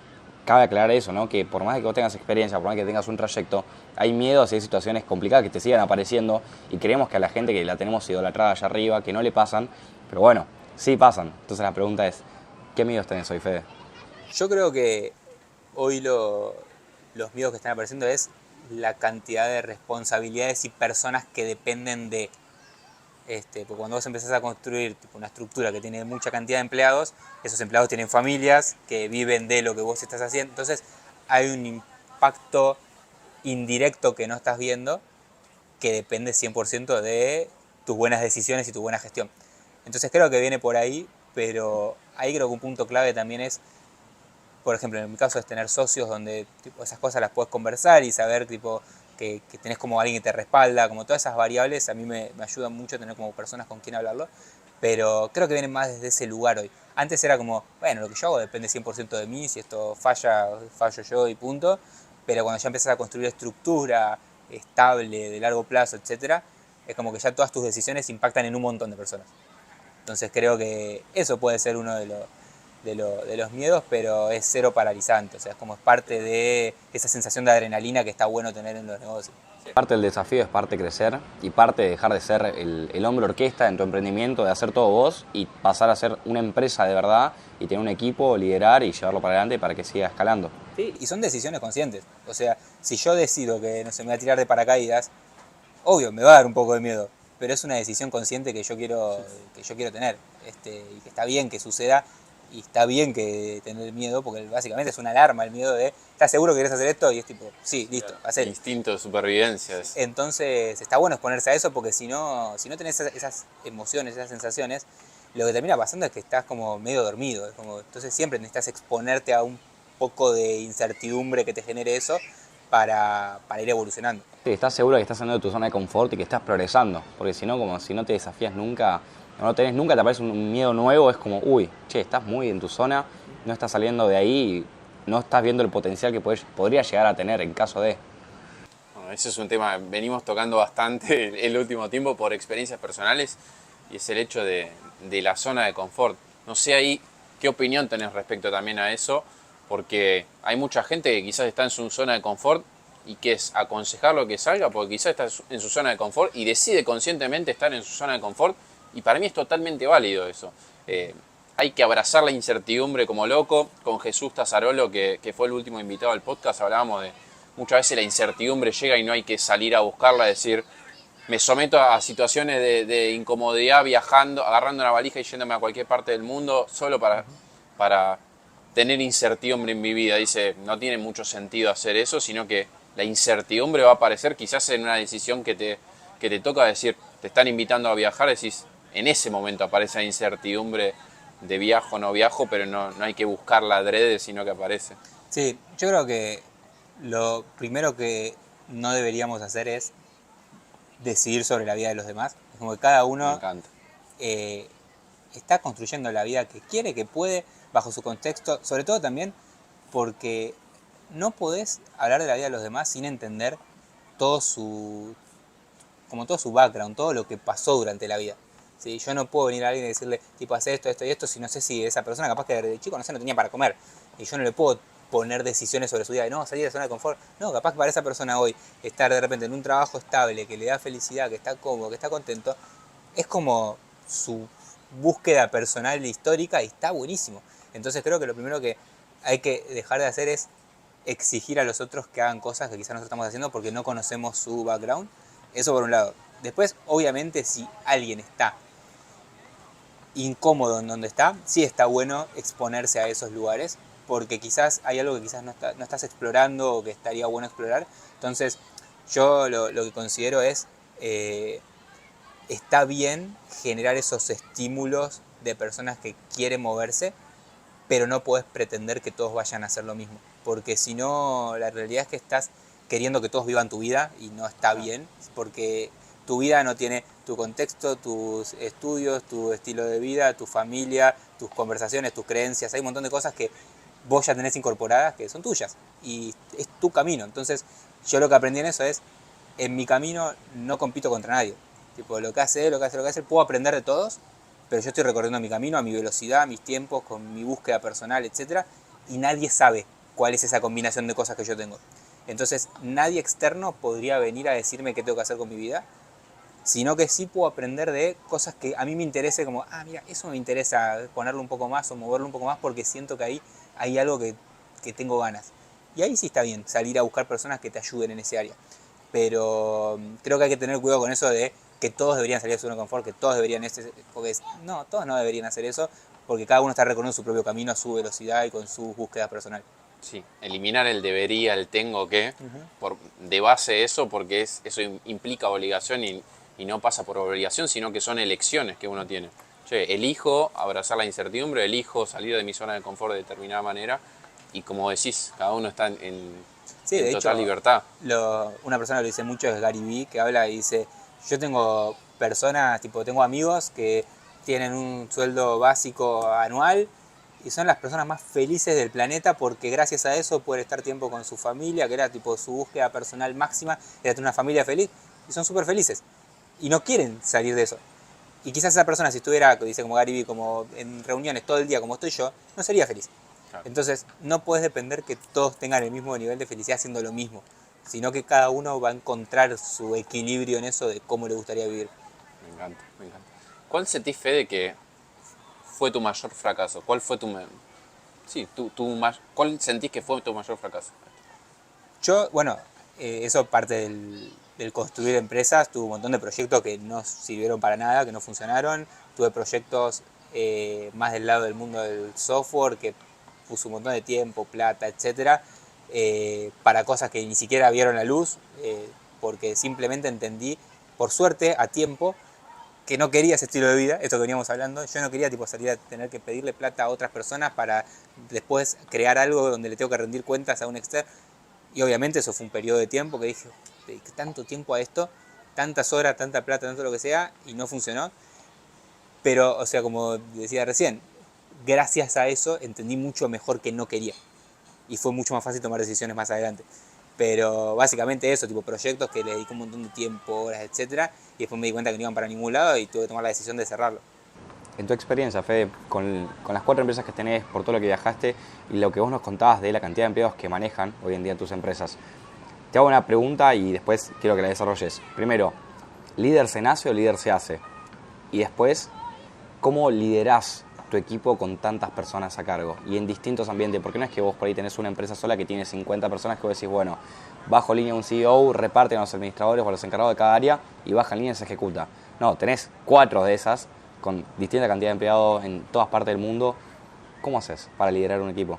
cabe aclarar eso, ¿no? Que por más que vos tengas experiencia, por más que tengas un trayecto, hay miedos y hay situaciones complicadas que te sigan apareciendo y creemos que a la gente que la tenemos idolatrada allá arriba, que no le pasan, pero bueno, sí pasan. Entonces la pregunta es, ¿qué miedos tenés hoy, Fede? Yo creo que hoy los miedos que están apareciendo es la cantidad de responsabilidades y personas que dependen de... porque cuando vos empezás a construir tipo, una estructura que tiene mucha cantidad de empleados, esos empleados tienen familias que viven de lo que vos estás haciendo, entonces hay un impacto indirecto que no estás viendo que depende 100% de tus buenas decisiones y tu buena gestión. Entonces creo que viene por ahí, pero ahí creo que un punto clave también es, por ejemplo, en mi caso es tener socios donde tipo, esas cosas las puedes conversar y saber tipo, que tenés como alguien que te respalda, como todas esas variables a mí me ayudan mucho tener como personas con quien hablarlo, pero creo que vienen más desde ese lugar hoy. Antes era como, bueno, lo que yo hago depende 100% de mí, si esto falla, fallo yo y punto, pero cuando ya empezás a construir estructura estable, de largo plazo, etcétera, es como que ya todas tus decisiones impactan en un montón de personas. Entonces creo que eso puede ser uno de los miedos, pero es cero paralizante, o sea, es como es parte de esa sensación de adrenalina que está bueno tener en los negocios. Parte del desafío es parte de crecer y parte de dejar de ser el hombre orquesta en tu emprendimiento, de hacer todo vos y pasar a ser una empresa de verdad y tener un equipo, liderar y llevarlo para adelante para que siga escalando. Sí, y son decisiones conscientes. O sea, si yo decido que no sé, me voy a tirar de paracaídas, obvio, me va a dar un poco de miedo, pero es una decisión consciente que yo quiero tener. Y que está bien que suceda y está bien que tener miedo, porque básicamente es una alarma el miedo de, ¿estás seguro que querés hacer esto? Y es tipo, sí, listo, hacelo. Instinto de supervivencia. Entonces está bueno exponerse a eso porque si no tenés esas emociones, esas sensaciones, lo que termina pasando es que estás como medio dormido. Entonces siempre necesitas exponerte a un poco de incertidumbre que te genere eso para ir evolucionando. Sí, estás seguro que estás saliendo de tu zona de confort y que estás progresando, porque si no, como si no te desafías nunca, no lo tenés nunca, te aparece un miedo nuevo, es como, uy, che, estás muy en tu zona, no estás saliendo de ahí, no estás viendo el potencial que podría llegar a tener en caso de... Bueno, ese es un tema que venimos tocando bastante el último tiempo por experiencias personales y es el hecho de la zona de confort. No sé ahí qué opinión tenés respecto también a eso, porque hay mucha gente que quizás está en su zona de confort y que es aconsejarlo que salga porque quizás está en su zona de confort y decide conscientemente estar en su zona de confort y para mí es totalmente válido eso. Hay que abrazar la incertidumbre como loco. Con Jesús Tazzarolo, que fue el último invitado al podcast, hablábamos de muchas veces la incertidumbre llega y no hay que salir a buscarla, decir, me someto a situaciones de incomodidad viajando, agarrando una valija y yéndome a cualquier parte del mundo solo para tener incertidumbre en mi vida. Dice, no tiene mucho sentido hacer eso, sino que la incertidumbre va a aparecer quizás en una decisión que te toca decir, te están invitando a viajar, decís, en ese momento aparece la incertidumbre de viajo o no viajo, pero no hay que buscarla adrede, sino que aparece. Sí, yo creo que lo primero que no deberíamos hacer es decidir sobre la vida de los demás. Es como que cada Me uno encanta. está construyendo la vida que quiere, que puede, bajo su contexto, sobre todo también porque no podés hablar de la vida de los demás sin entender todo su background, todo lo que pasó durante la vida. ¿Sí? Yo no puedo venir a alguien y decirle, tipo, hace esto, esto y esto, si no sé si esa persona capaz que desde chico, no sé, no tenía para comer. y yo no le puedo poner decisiones sobre su vida, de no, salir de la zona de confort. No, capaz que para esa persona hoy, estar de repente en un trabajo estable, que le da felicidad, que está cómodo, que está contento, es como su búsqueda personal histórica y está buenísimo. Entonces creo que lo primero que hay que dejar de hacer es exigir a los otros que hagan cosas que quizás nosotros estamos haciendo porque no conocemos su background. Eso por un lado. Después, obviamente, si alguien está incómodo en donde está, sí está bueno exponerse a esos lugares, porque quizás hay algo que quizás no estás explorando o que estaría bueno explorar. Entonces, yo lo que considero es, está bien generar esos estímulos de personas que quieren moverse, pero no podés pretender que todos vayan a hacer lo mismo, porque si no, la realidad es que estás queriendo que todos vivan tu vida y no está bien, porque tu vida no tiene tu contexto, tus estudios, tu estilo de vida, tu familia, tus conversaciones, tus creencias. Hay un montón de cosas que vos ya tenés incorporadas que son tuyas y es tu camino. Entonces, yo lo que aprendí en eso es, en mi camino no compito contra nadie. Tipo, lo que hace, puedo aprender de todos, pero yo estoy recorriendo mi camino a mi velocidad, a mis tiempos, con mi búsqueda personal, etc. Y nadie sabe cuál es esa combinación de cosas que yo tengo. Entonces, nadie externo podría venir a decirme qué tengo que hacer con mi vida, sino que sí puedo aprender de cosas que a mí me interese, como, mira, eso me interesa ponerlo un poco más o moverlo un poco más porque siento que ahí hay algo que tengo ganas. Y ahí sí está bien salir a buscar personas que te ayuden en ese área. Pero creo que hay que tener cuidado con eso de que todos deberían salir de su zona de confort, que todos deberían, porque no, todos no deberían hacer eso, porque cada uno está recorriendo su propio camino a su velocidad y con su búsqueda personal. Sí, eliminar el debería, el tengo que, Uh-huh. de base eso, porque eso implica obligación y no pasa por obligación, sino que son elecciones que uno tiene. Che, elijo abrazar la incertidumbre, elijo salir de mi zona de confort de determinada manera, y como decís, cada uno está Sí, en de total hecho, libertad. una persona que lo dice mucho es Gary Vee, que habla y dice, yo tengo personas, tengo amigos que tienen un sueldo básico anual y son las personas más felices del planeta porque gracias a eso pueden estar tiempo con su familia, que era su búsqueda personal máxima, era tener una familia feliz, y son súper felices. Y no quieren salir de eso. Y quizás esa persona, si estuviera, dice como Gary Vee, como en reuniones todo el día como estoy yo, no sería feliz. Claro. Entonces, no puedes depender que todos tengan el mismo nivel de felicidad haciendo lo mismo, sino que cada uno va a encontrar su equilibrio en eso de cómo le gustaría vivir. Me encanta, me encanta. ¿Cuál sentís, Fede, que fue tu mayor fracaso? ¿Cuál fue ¿Cuál sentís que fue tu mayor fracaso? Yo, bueno, eso parte del construir empresas. Tuve un montón de proyectos que no sirvieron para nada, que no funcionaron. Tuve proyectos más del lado del mundo del software, que puso un montón de tiempo, plata, etcétera, para cosas que ni siquiera vieron la luz, porque simplemente entendí, por suerte, a tiempo, que no quería ese estilo de vida, esto que veníamos hablando. Yo no quería salir a tener que pedirle plata a otras personas para después crear algo donde le tengo que rendir cuentas a un externo. Y obviamente eso fue un periodo de tiempo que dije, dediqué tanto tiempo a esto, tantas horas, tanta plata, tanto lo que sea, y no funcionó. Pero, o sea, como decía recién, gracias a eso entendí mucho mejor que no quería. Y fue mucho más fácil tomar decisiones más adelante. Pero básicamente eso, proyectos que le dediqué un montón de tiempo, horas, etcétera, y después me di cuenta que no iban para ningún lado y tuve que tomar la decisión de cerrarlo. En tu experiencia, Fede, con las 4 empresas que tenés, por todo lo que viajaste y lo que vos nos contabas de la cantidad de empleados que manejan hoy en día tus empresas, te hago una pregunta y después quiero que la desarrolles. Primero, ¿líder se nace o líder se hace? Y después, ¿cómo liderás tu equipo con tantas personas a cargo y en distintos ambientes? Porque no es que vos por ahí tenés una empresa sola que tiene 50 personas que vos decís, bueno, bajo línea un CEO, reparten a los administradores o a los encargados de cada área y baja línea y se ejecuta. No, tenés 4 de esas con distinta cantidad de empleados en todas partes del mundo. ¿Cómo haces para liderar un equipo?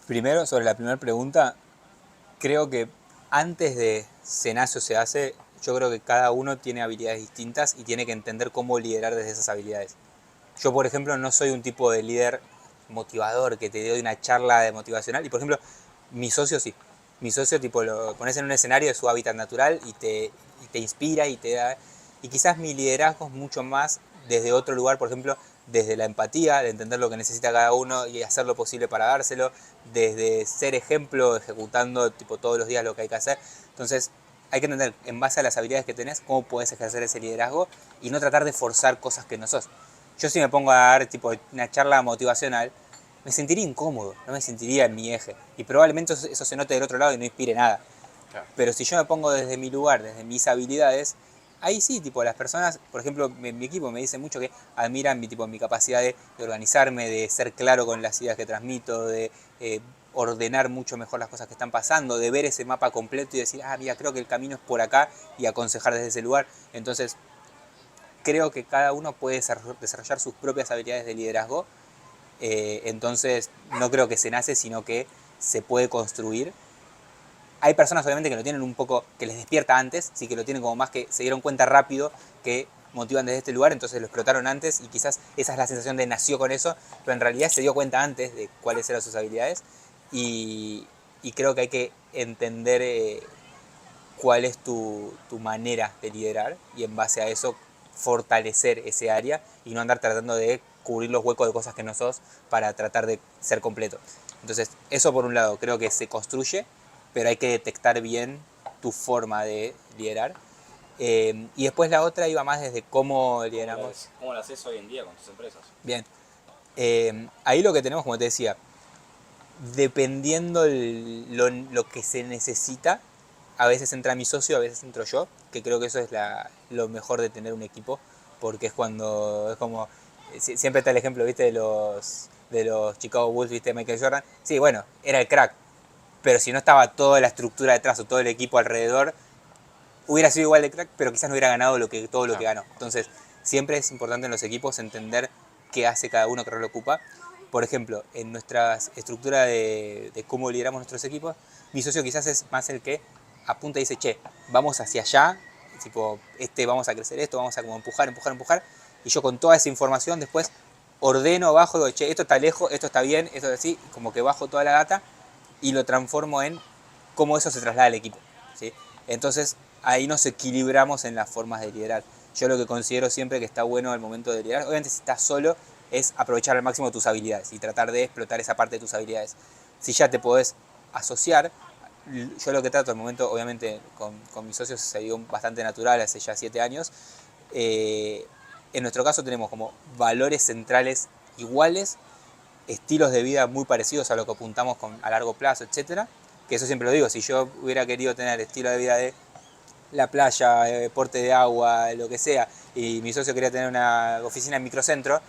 Primero, sobre la primera pregunta, creo que antes de se nace o se hace, yo creo que cada uno tiene habilidades distintas y tiene que entender cómo liderar desde esas habilidades. Yo, por ejemplo, no soy un tipo de líder motivador que te doy una charla de motivacional. Y, por ejemplo, mi socio sí. Mi socio, lo pones en un escenario de su hábitat natural y te inspira y te da... Y quizás mi liderazgo es mucho más desde otro lugar, por ejemplo, desde la empatía, de entender lo que necesita cada uno y hacer lo posible para dárselo, desde ser ejemplo, ejecutando todos los días lo que hay que hacer. Entonces, hay que entender, en base a las habilidades que tenés, cómo puedes ejercer ese liderazgo y no tratar de forzar cosas que no sos. Yo si me pongo a dar una charla motivacional, me sentiría incómodo, no me sentiría en mi eje. Y probablemente eso se note del otro lado y no inspire nada. Claro. Pero si yo me pongo desde mi lugar, desde mis habilidades, ahí sí, tipo, las personas, por ejemplo, mi equipo me dice mucho que admiran mi capacidad de organizarme, de ser claro con las ideas que transmito, de ordenar mucho mejor las cosas que están pasando, de ver ese mapa completo y decir, mira, creo que el camino es por acá y aconsejar desde ese lugar. Entonces, creo que cada uno puede desarrollar sus propias habilidades de liderazgo. Entonces, no creo que se nace, sino que se puede construir. Hay personas obviamente que lo tienen un poco, que les despierta antes, sí, que lo tienen como más que se dieron cuenta rápido que motivan desde este lugar, entonces lo explotaron antes y quizás esa es la sensación de nació con eso, pero en realidad se dio cuenta antes de cuáles eran sus habilidades y creo que hay que entender cuál es tu manera de liderar y en base a eso fortalecer ese área y no andar tratando de cubrir los huecos de cosas que no sos para tratar de ser completo. Entonces, eso por un lado creo que se construye, pero hay que detectar bien tu forma de liderar. Y después la otra iba más desde cómo lideramos. ¿Cómo lo haces hoy en día con tus empresas? Bien. Ahí lo que tenemos, como te decía, dependiendo lo que se necesita, a veces entra mi socio, a veces entro yo, que creo que eso es lo mejor de tener un equipo, porque es cuando, es como, siempre está el ejemplo, ¿viste? De los Chicago Bulls, ¿viste? Michael Jordan. Sí, bueno, era el crack, pero si no estaba toda la estructura detrás o todo el equipo alrededor, hubiera sido igual de crack, pero quizás no hubiera ganado todo lo que ganó. Entonces, siempre es importante en los equipos entender qué hace cada uno, qué rol ocupa. Por ejemplo, en nuestra estructura de cómo lideramos nuestros equipos, mi socio quizás es más el que apunta y dice, che, vamos hacia allá, tipo, vamos a crecer esto, vamos a como empujar, y yo con toda esa información después ordeno, bajo, digo, che, esto está lejos, esto está bien, esto es así, como que bajo toda la data y lo transformo en cómo eso se traslada al equipo, ¿sí? Entonces, ahí nos equilibramos en las formas de liderar. Yo lo que considero siempre que está bueno al momento de liderar, obviamente si estás solo, es aprovechar al máximo tus habilidades y tratar de explotar esa parte de tus habilidades. Si ya te podés asociar, yo lo que trato al momento, obviamente con mis socios se dio bastante natural hace ya 7 años, en nuestro caso tenemos como valores centrales iguales, estilos de vida muy parecidos a lo que apuntamos a largo plazo, etcétera. Que eso siempre lo digo, si yo hubiera querido tener el estilo de vida de la playa, deporte de agua, lo que sea, y mi socio quería tener una oficina en microcentro,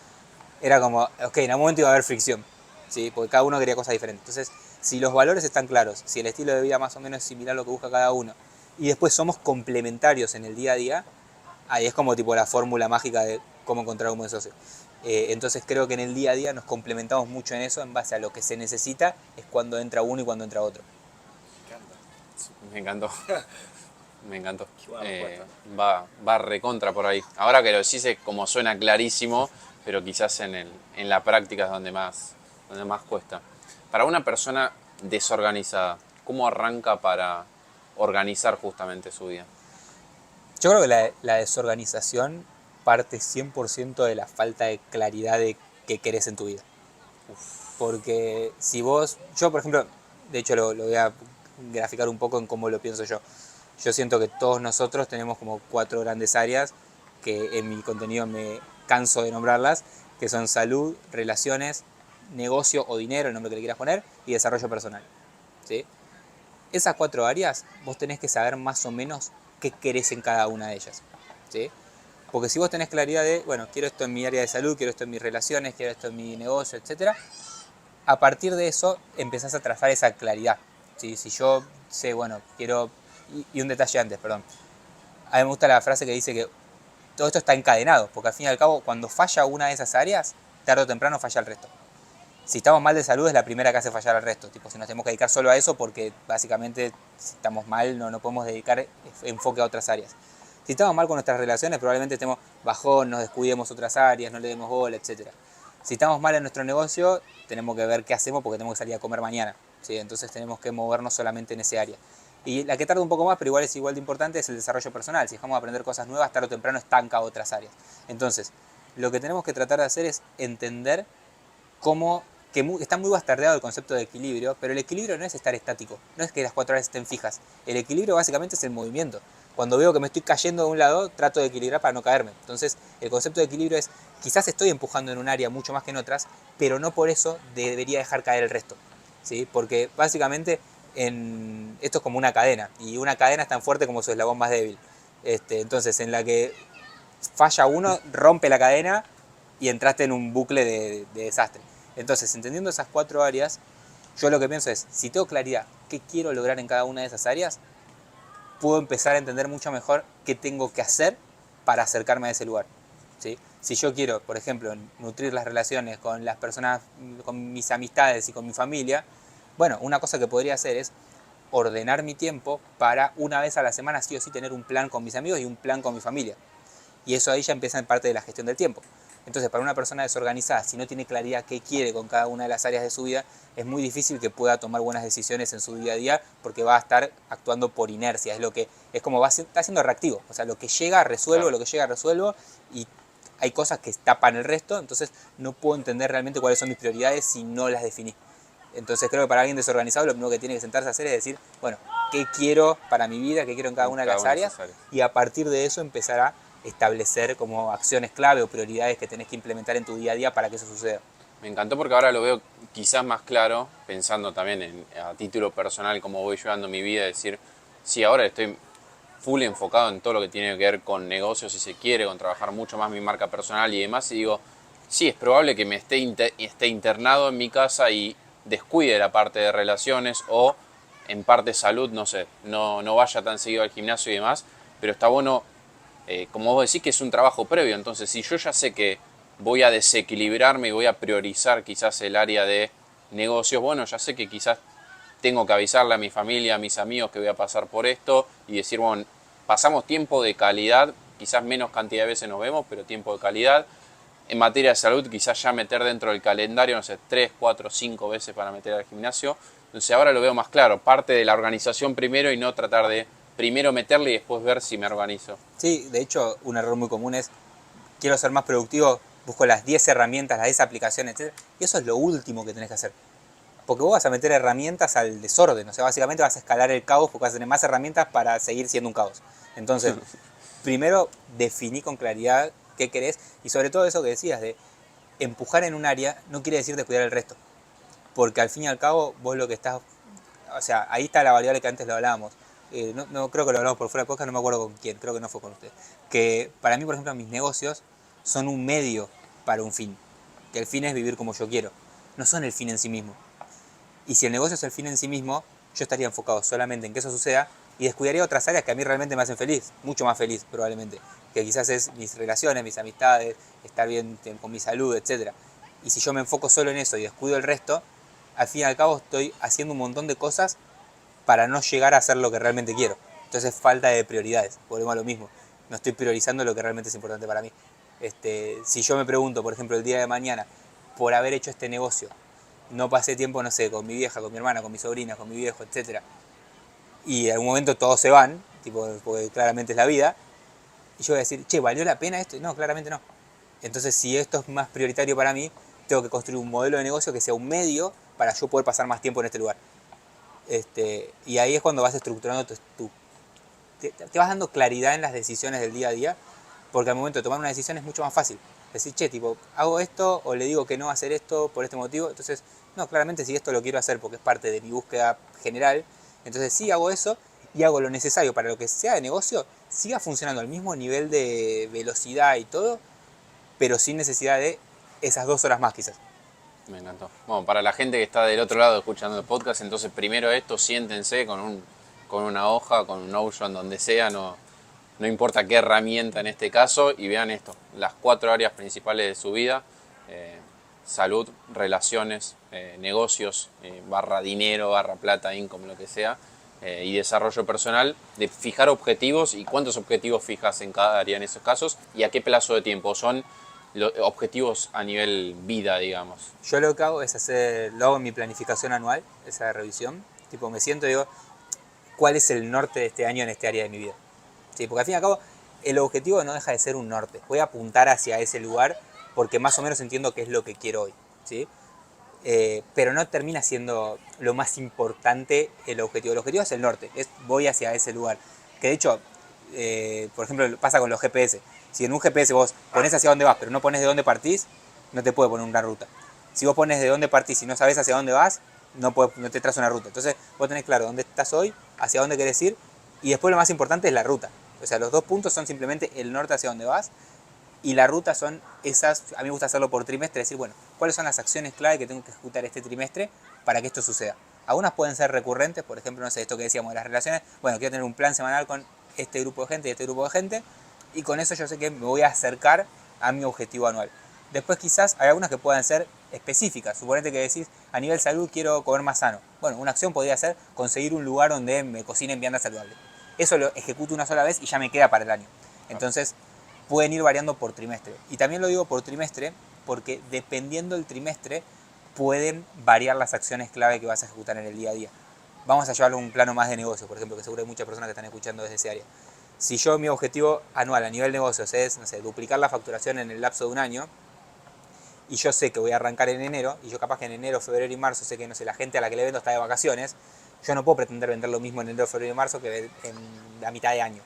era como, ok, en algún momento iba a haber fricción, ¿sí? Porque cada uno quería cosas diferentes. Entonces, si los valores están claros, si el estilo de vida más o menos es similar a lo que busca cada uno, y después somos complementarios en el día a día, ahí es como tipo la fórmula mágica de cómo encontrar un buen socio. Entonces creo que en el día a día nos complementamos mucho en eso, en base a lo que se necesita, es cuando entra uno y cuando entra otro. Me encantó. Me encantó. Qué Va recontra por ahí. Ahora que lo decís es como suena clarísimo, pero quizás en la práctica es donde más cuesta. Para una persona desorganizada, ¿cómo arranca para organizar justamente su vida? Yo creo que la desorganización parte 100% de la falta de claridad de qué querés en tu vida. Porque si yo por ejemplo, de hecho lo voy a graficar un poco en cómo lo pienso yo. Yo siento que todos nosotros tenemos como 4 grandes áreas que en mi contenido me canso de nombrarlas, que son salud, relaciones, negocio o dinero, el nombre que le quieras poner, y desarrollo personal, ¿sí? Esas 4 áreas vos tenés que saber más o menos qué querés en cada una de ellas, ¿sí? Porque si vos tenés claridad de, bueno, quiero esto en mi área de salud, quiero esto en mis relaciones, quiero esto en mi negocio, etc., a partir de eso empezás a trazar esa claridad, ¿sí? Si yo sé, bueno, quiero... Y un detalle antes, perdón. A mí me gusta la frase que dice que todo esto está encadenado, porque al fin y al cabo, cuando falla una de esas áreas, tarde o temprano falla el resto. Si estamos mal de salud es la primera que hace fallar al resto, tipo, si nos tenemos que dedicar solo a eso, porque básicamente si estamos mal no podemos dedicar enfoque a otras áreas. Si estamos mal con nuestras relaciones, probablemente estemos bajón, nos descuidemos otras áreas, no le demos bola, etc. Si estamos mal en nuestro negocio, tenemos que ver qué hacemos porque tenemos que salir a comer mañana, ¿sí? Entonces tenemos que movernos solamente en ese área. Y la que tarda un poco más, pero igual es igual de importante, es el desarrollo personal. Si dejamos de aprender cosas nuevas, tarde o temprano estanca otras áreas. Entonces, lo que tenemos que tratar de hacer es entender cómo, está muy bastardeado el concepto de equilibrio, pero el equilibrio no es estar estático, no es que las 4 áreas estén fijas. El equilibrio básicamente es el movimiento. Cuando veo que me estoy cayendo de un lado, trato de equilibrar para no caerme. Entonces, el concepto de equilibrio es, quizás estoy empujando en un área mucho más que en otras, pero no por eso debería dejar caer el resto, ¿sí? Porque básicamente esto es como una cadena, y una cadena es tan fuerte como su eslabón más débil. Entonces, en la que falla uno, rompe la cadena y entraste en un bucle de desastre. Entonces, entendiendo esas 4 áreas, yo lo que pienso es, si tengo claridad qué quiero lograr en cada una de esas áreas, puedo empezar a entender mucho mejor qué tengo que hacer para acercarme a ese lugar, ¿sí? Si yo quiero, por ejemplo, nutrir las relaciones con las personas, con mis amistades y con mi familia, bueno, una cosa que podría hacer es ordenar mi tiempo para una vez a la semana sí o sí tener un plan con mis amigos y un plan con mi familia. Y eso ahí ya empieza en parte de la gestión del tiempo. Entonces, para una persona desorganizada, si no tiene claridad qué quiere con cada una de las áreas de su vida, es muy difícil que pueda tomar buenas decisiones en su día a día porque va a estar actuando por inercia. Es como está siendo reactivo. O sea, lo que llega resuelvo, Claro. lo que llega resuelvo, y hay cosas que tapan el resto, entonces no puedo entender realmente cuáles son mis prioridades si no las definí. Entonces creo que para alguien desorganizado lo primero que tiene que sentarse a hacer es decir, bueno, ¿qué quiero para mi vida? ¿Qué quiero en cada En una de cada las una de áreas? esas áreas. Y a partir de eso empezar a establecer como acciones clave o prioridades que tenés que implementar en tu día a día para que eso suceda. Me encantó porque ahora lo veo quizás más claro, pensando también a título personal, cómo voy llevando mi vida, decir, sí, ahora estoy full enfocado en todo lo que tiene que ver con negocios, si se quiere, con trabajar mucho más mi marca personal y demás, y digo, sí, es probable que me esté internado en mi casa y descuide la parte de relaciones o en parte salud, no sé, no vaya tan seguido al gimnasio y demás, pero está bueno, como vos decís, que es un trabajo previo, entonces si yo ya sé que voy a desequilibrarme y voy a priorizar quizás el área de negocios, bueno, ya sé que quizás tengo que avisarle a mi familia, a mis amigos que voy a pasar por esto y decir, bueno, pasamos tiempo de calidad, quizás menos cantidad de veces nos vemos, pero tiempo de calidad. En materia de salud, quizás ya meter dentro del calendario, no sé, 3, 4, 5 veces para meter al gimnasio. Entonces ahora lo veo más claro, parte de la organización primero y no tratar de primero meterle y después ver si me organizo. Sí, de hecho, un error muy común es, quiero ser más productivo, busco las 10 herramientas, las 10 aplicaciones, etc. Y eso es lo último que tenés que hacer. Porque vos vas a meter herramientas al desorden, o sea, básicamente vas a escalar el caos porque vas a tener más herramientas para seguir siendo un caos. Entonces, primero definí con claridad qué querés y sobre todo eso que decías de empujar en un área no quiere decir descuidar el resto. Porque al fin y al cabo vos lo que estás, o sea, ahí está la variable que antes lo hablábamos. No creo que lo hablamos por fuera de podcast, no me acuerdo con quién, creo que no fue con usted. Que para mí, por ejemplo, mis negocios son un medio para un fin. Que el fin es vivir como yo quiero. No son el fin en sí mismo. Y si el negocio es el fin en sí mismo, yo estaría enfocado solamente en que eso suceda y descuidaría otras áreas que a mí realmente me hacen feliz, mucho más feliz probablemente, que quizás es mis relaciones, mis amistades, estar bien con mi salud, etc. Y si yo me enfoco solo en eso y descuido el resto, al fin y al cabo estoy haciendo un montón de cosas para no llegar a hacer lo que realmente quiero. Entonces falta de prioridades, volvemos a lo mismo. No estoy priorizando lo que realmente es importante para mí. Si yo me pregunto, por ejemplo, el día de mañana, por haber hecho este negocio, no pasé tiempo, no sé, con mi vieja, con mi hermana, con mi sobrina, con mi viejo, etc. Y en algún momento todos se van, tipo, porque claramente es la vida. Y yo voy a decir, che, ¿valió la pena esto? No, claramente no. Entonces, si esto es más prioritario para mí, tengo que construir un modelo de negocio que sea un medio para yo poder pasar más tiempo en este lugar. Y ahí es cuando vas estructurando te vas dando claridad en las decisiones del día a día, porque al momento de tomar una decisión es mucho más fácil. Decir, che, tipo, hago esto o le digo que no a hacer esto por este motivo. Entonces, no, claramente si esto lo quiero hacer porque es parte de mi búsqueda general, entonces sí hago eso y hago lo necesario para lo que sea de negocio, siga funcionando al mismo nivel de velocidad y todo, pero sin necesidad de esas 2 horas más quizás. Me encantó. Bueno, para la gente que está del otro lado escuchando el podcast, entonces primero esto, siéntense con una hoja, con un Notion, donde sea, no importa qué herramienta en este caso, y vean esto, las 4 áreas principales de su vida, salud, relaciones, negocios, barra dinero, barra plata, income, lo que sea, y desarrollo personal, de fijar objetivos y cuántos objetivos fijas en cada área en esos casos y a qué plazo de tiempo son los objetivos a nivel vida, digamos. Yo lo que hago es lo hago en mi planificación anual, esa revisión. Tipo, me siento y digo, ¿cuál es el norte de este año en este área de mi vida? Sí, porque al fin y al cabo, el objetivo no deja de ser un norte. Voy a apuntar hacia ese lugar porque más o menos entiendo qué es lo que quiero hoy, ¿sí? Pero no termina siendo lo más importante el objetivo. El objetivo es el norte, voy hacia ese lugar. Que de hecho, por ejemplo, pasa con los GPS. Si en un GPS vos pones hacia dónde vas, pero no pones de dónde partís, no te puede poner una ruta. Si vos pones de dónde partís y no sabes hacia dónde vas, no te traza una ruta. Entonces vos tenés claro dónde estás hoy, hacia dónde querés ir, y después lo más importante es la ruta. O sea, los 2 puntos son simplemente el norte hacia dónde vas, y la ruta son esas, a mí me gusta hacerlo por trimestre, decir, bueno, ¿cuáles son las acciones clave que tengo que ejecutar este trimestre para que esto suceda? Algunas pueden ser recurrentes, por ejemplo, no sé, esto que decíamos de las relaciones, bueno, quiero tener un plan semanal con este grupo de gente y este grupo de gente, y con eso yo sé que me voy a acercar a mi objetivo anual. Después quizás hay algunas que puedan ser específicas. Suponete que decís, a nivel salud quiero comer más sano. Bueno, una acción podría ser conseguir un lugar donde me cocinen viandas saludables. Eso lo ejecuto una sola vez y ya me queda para el año. Entonces pueden ir variando por trimestre. Y también lo digo por trimestre porque dependiendo del trimestre pueden variar las acciones clave que vas a ejecutar en el día a día. Vamos a llevarlo a un plano más de negocio, por ejemplo, que seguro hay muchas personas que están escuchando desde ese área. Si yo mi objetivo anual a nivel negocios es, no sé, duplicar la facturación en el lapso de un año, y yo sé que voy a arrancar en enero, y yo capaz que en enero, febrero y marzo sé que, no sé, la gente a la que le vendo está de vacaciones, yo no puedo pretender vender lo mismo en enero, febrero y marzo que en la mitad de año.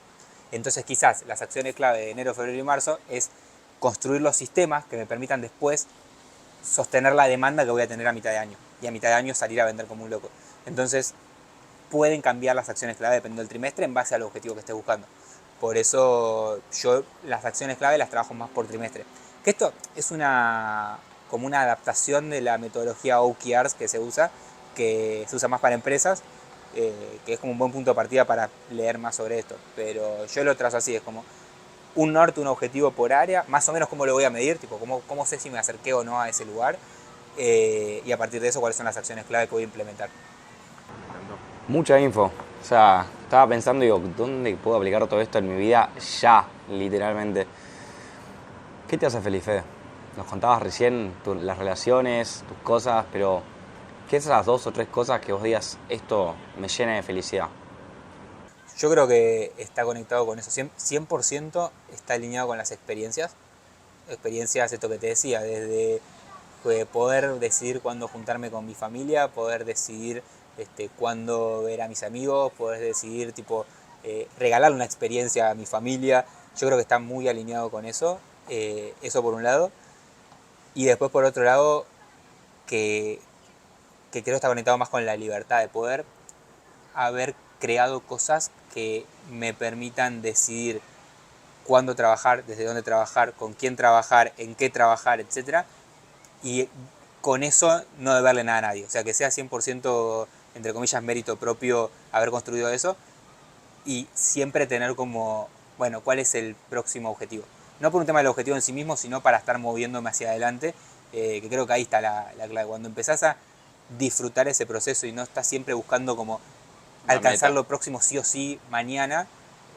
Entonces quizás las acciones clave de enero, febrero y marzo es construir los sistemas que me permitan después sostener la demanda que voy a tener a mitad de año, y a mitad de año salir a vender como un loco. Entonces pueden cambiar las acciones clave dependiendo del trimestre en base al objetivo que estés buscando. Por eso yo las acciones clave las trabajo más por trimestre. Que esto es como una adaptación de la metodología OKRs que se usa más para empresas, que es como un buen punto de partida para leer más sobre esto. Pero yo lo trazo así, es como un norte, un objetivo por área, más o menos cómo lo voy a medir, tipo cómo sé si me acerqué o no a ese lugar, y a partir de eso cuáles son las acciones clave que voy a implementar. Mucha info. O sea, estaba pensando, digo, ¿dónde puedo aplicar todo esto en mi vida? Ya, literalmente. ¿Qué te hace feliz, Fede? Nos contabas recién las relaciones, tus cosas, pero ¿qué son las 2 o 3 cosas que vos digas, esto me llena de felicidad? Yo creo que está conectado con eso, 100% está alineado con las experiencias. Experiencias, esto que te decía, desde poder decidir cuándo juntarme con mi familia, poder decidir cuándo ver a mis amigos, poder decidir regalar una experiencia a mi familia. Yo creo que está muy alineado con eso, eso por un lado. Y después por otro lado, que creo que está conectado más con la libertad de poder haber creado cosas que me permitan decidir cuándo trabajar, desde dónde trabajar, con quién trabajar, en qué trabajar, etc. Y con eso no deberle nada a nadie. O sea, que sea 100%, entre comillas, mérito propio haber construido eso, y siempre tener como, bueno, ¿cuál es el próximo objetivo? No por un tema del objetivo en sí mismo, sino para estar moviéndome hacia adelante, que creo que ahí está la clave. Cuando empezás a disfrutar ese proceso y no estás siempre buscando como alcanzar lo próximo sí o sí mañana,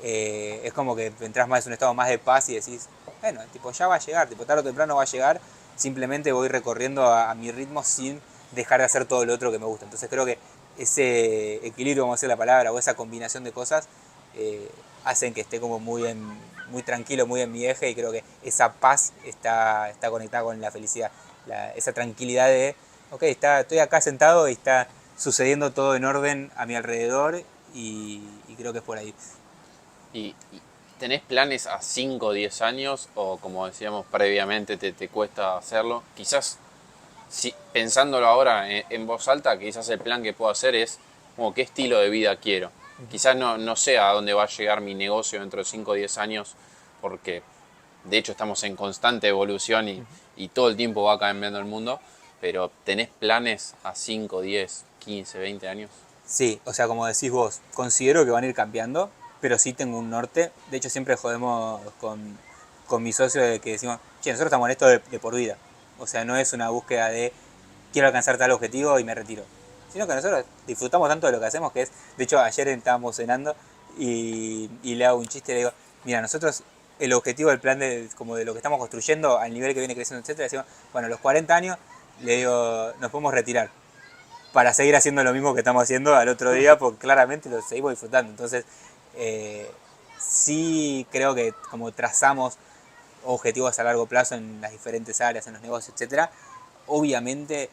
es como que entras más en un estado más de paz y decís, bueno, tipo, ya va a llegar, tipo, tarde o temprano va a llegar, simplemente voy recorriendo a mi ritmo sin dejar de hacer todo lo otro que me gusta. Entonces creo que ese equilibrio, vamos a decir la palabra, o esa combinación de cosas, hacen que esté como muy tranquilo, muy en mi eje, y creo que esa paz está conectada con la felicidad, esa tranquilidad de, ok, estoy acá sentado y está sucediendo todo en orden a mi alrededor, y creo que es por ahí. ¿Y tenés planes a 5 o 10 años o como decíamos previamente te cuesta hacerlo? Quizás si, pensándolo ahora en voz alta, quizás el plan que puedo hacer es como qué estilo de vida quiero. Quizás no sé a dónde va a llegar mi negocio dentro de 5 o 10 años, porque de hecho estamos en constante evolución y todo el tiempo va cambiando el mundo, pero ¿tenés planes a 5, 10, 15, 20 años? Sí, o sea, como decís vos, considero que van a ir cambiando, pero sí tengo un norte. De hecho, siempre jodemos con mi socio de que decimos, che, nosotros estamos en esto de por vida. O sea, no es una búsqueda de quiero alcanzar tal objetivo y me retiro. Sino que nosotros disfrutamos tanto de lo que hacemos que es, de hecho, ayer estábamos cenando y le hago un chiste y le digo, mira, nosotros el objetivo del plan como de lo que estamos construyendo al nivel que viene creciendo, etcétera, decimos, bueno, a los 40 años le digo, nos podemos retirar para seguir haciendo lo mismo que estamos haciendo al otro día, porque claramente lo seguimos disfrutando. Entonces, sí creo que como trazamos objetivos a largo plazo en las diferentes áreas, en los negocios, etcétera, obviamente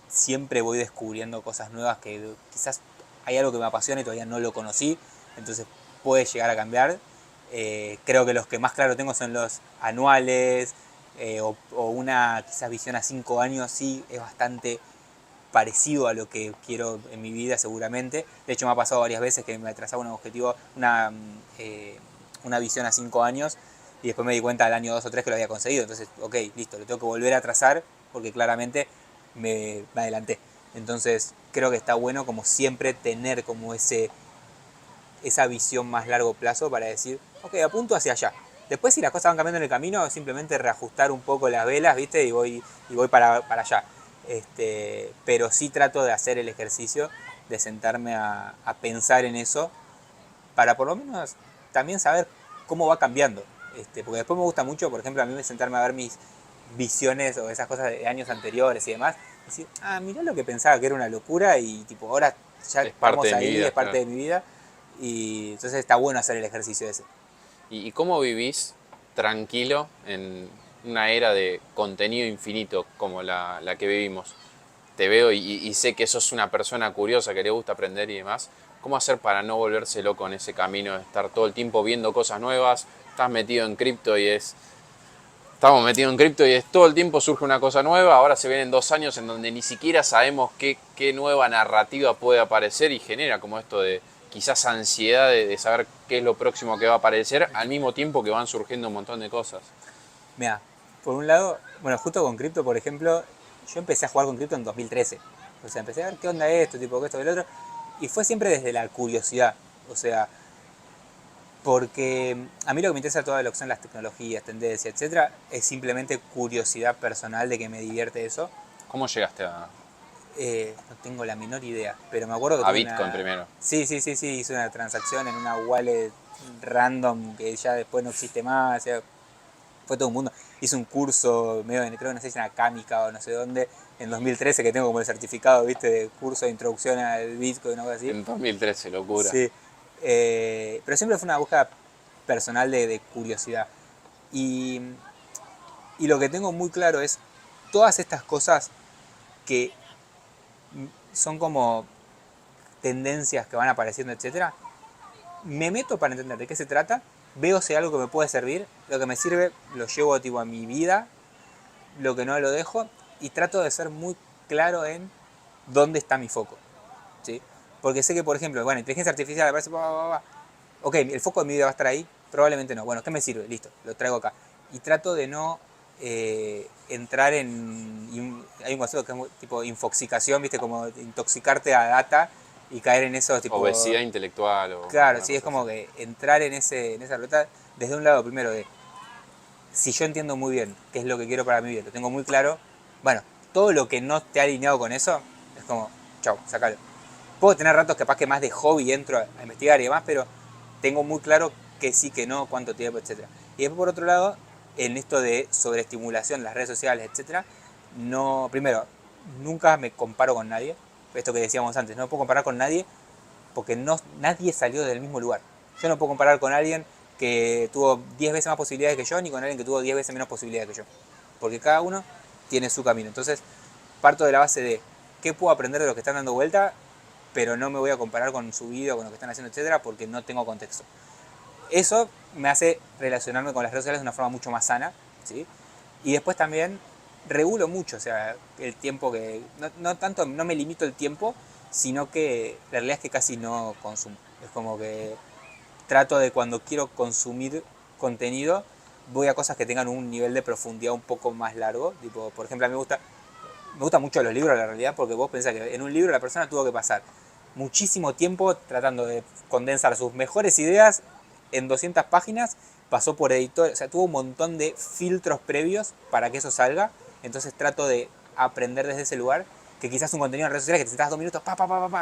siempre voy descubriendo cosas nuevas que quizás hay algo que me apasiona y todavía no lo conocí, entonces puede llegar a cambiar, Creo que los que más claro tengo son los anuales, o una quizás visión a 5 años, sí, es bastante parecido a lo que quiero en mi vida seguramente. De hecho me ha pasado varias veces que me trazaba un objetivo, una visión a 5 años y después me di cuenta al año 2 o 3 que lo había conseguido. Entonces, ok, listo, lo tengo que volver a trazar porque claramente me adelanté. Entonces creo que está bueno como siempre tener como esa visión más largo plazo para decir, ok, apunto hacia allá. Después si las cosas van cambiando en el camino, simplemente reajustar un poco las velas, ¿viste? Y voy para allá. Pero sí trato de hacer el ejercicio de sentarme a pensar en eso para por lo menos también saber cómo va cambiando. Porque después me gusta mucho, por ejemplo, a mí me sentarme a ver mis visiones o esas cosas de años anteriores y demás. Y decir, mirá lo que pensaba que era una locura y tipo ahora ya Es parte estamos de mi ahí, vida, es parte claro. de mi vida. Y entonces está bueno hacer el ejercicio ese. ¿Y cómo vivís tranquilo en una era de contenido infinito como la que vivimos? Te veo y sé que sos una persona curiosa, que le gusta aprender y demás. ¿Cómo hacer para no volverse loco en ese camino de estar todo el tiempo viendo cosas nuevas? Estás metido en cripto y es... Estamos metidos en cripto y es todo el tiempo surge una cosa nueva. Ahora se vienen 2 años en donde ni siquiera sabemos qué nueva narrativa puede aparecer y genera como esto de quizás ansiedad de saber qué es lo próximo que va a aparecer al mismo tiempo que van surgiendo un montón de cosas. Mira, por un lado, bueno, justo con cripto, por ejemplo, yo empecé a jugar con cripto en 2013. O sea, empecé a ver qué onda esto, tipo, esto, el otro. Y fue siempre desde la curiosidad. O sea, porque a mí lo que me interesa todo lo que son las tecnologías, tendencias, etcétera, es simplemente curiosidad personal de que me divierte eso. ¿Cómo llegaste a No tengo la menor idea, pero me acuerdo que tuve Bitcoin una... primero? Sí, hice una transacción en una wallet random que ya después no existe más, o sea, fue todo un mundo. Hice un curso, medio, creo que no sé si en Acámica o no sé dónde, en 2013 que tengo como el certificado, viste, de curso de introducción al Bitcoin o algo así. En 2013, locura. Sí, pero siempre fue una búsqueda personal de curiosidad. Y, y lo que tengo muy claro es todas estas cosas que son como tendencias que van apareciendo, etcétera. Me meto para entender de qué se trata, veo si hay algo que me puede servir, lo que me sirve lo llevo tipo a mi vida, lo que no lo dejo y trato de ser muy claro en dónde está mi foco, ¿sí? Porque sé que, por ejemplo, bueno, inteligencia artificial aparece, ok, el foco de mi vida va a estar ahí, probablemente no. Bueno, ¿qué me sirve? Listo, lo traigo acá. Y trato de no entrar en... Hay un concepto que es tipo infoxicación, ¿viste? Como intoxicarte a data y caer en eso, tipo... Obesidad intelectual o Claro, una sí, es cosa como así. que entrar en esa ruta desde un lado primero de... Si yo entiendo muy bien qué es lo que quiero para mi vida, lo tengo muy claro, bueno, todo lo que no esté alineado con eso, es como, chau, sacalo. Puedo tener ratos capaz que más de hobby entro a investigar y demás, pero tengo muy claro que sí, que no, cuánto tiempo, etcétera. Y después por otro lado, en esto de sobreestimulación, las redes sociales, etcétera, no, primero, nunca me comparo con nadie. Esto que decíamos antes, no me puedo comparar con nadie porque no, nadie salió del mismo lugar. Yo no puedo comparar con alguien que tuvo 10 veces más posibilidades que yo, ni con alguien que tuvo 10 veces menos posibilidades que yo. Porque cada uno tiene su camino. Entonces, parto de la base de qué puedo aprender de los que están dando vuelta, pero no me voy a comparar con su vida, con lo que están haciendo, etcétera, porque no tengo contexto. Eso me hace relacionarme con las redes sociales de una forma mucho más sana, ¿sí? Y después también regulo mucho, o sea, el tiempo que... No tanto, no me limito el tiempo, sino que la realidad es que casi no consumo. Es como que trato de cuando quiero consumir contenido, voy a cosas que tengan un nivel de profundidad un poco más largo. Tipo, por ejemplo, a mí me gustan mucho los libros, la realidad, porque vos pensás que en un libro la persona tuvo que pasar muchísimo tiempo tratando de condensar sus mejores ideas en 200 páginas, pasó por editor, o sea, tuvo un montón de filtros previos para que eso salga. Entonces trato de aprender desde ese lugar, que quizás un contenido en redes sociales que te sentás 2 minutos,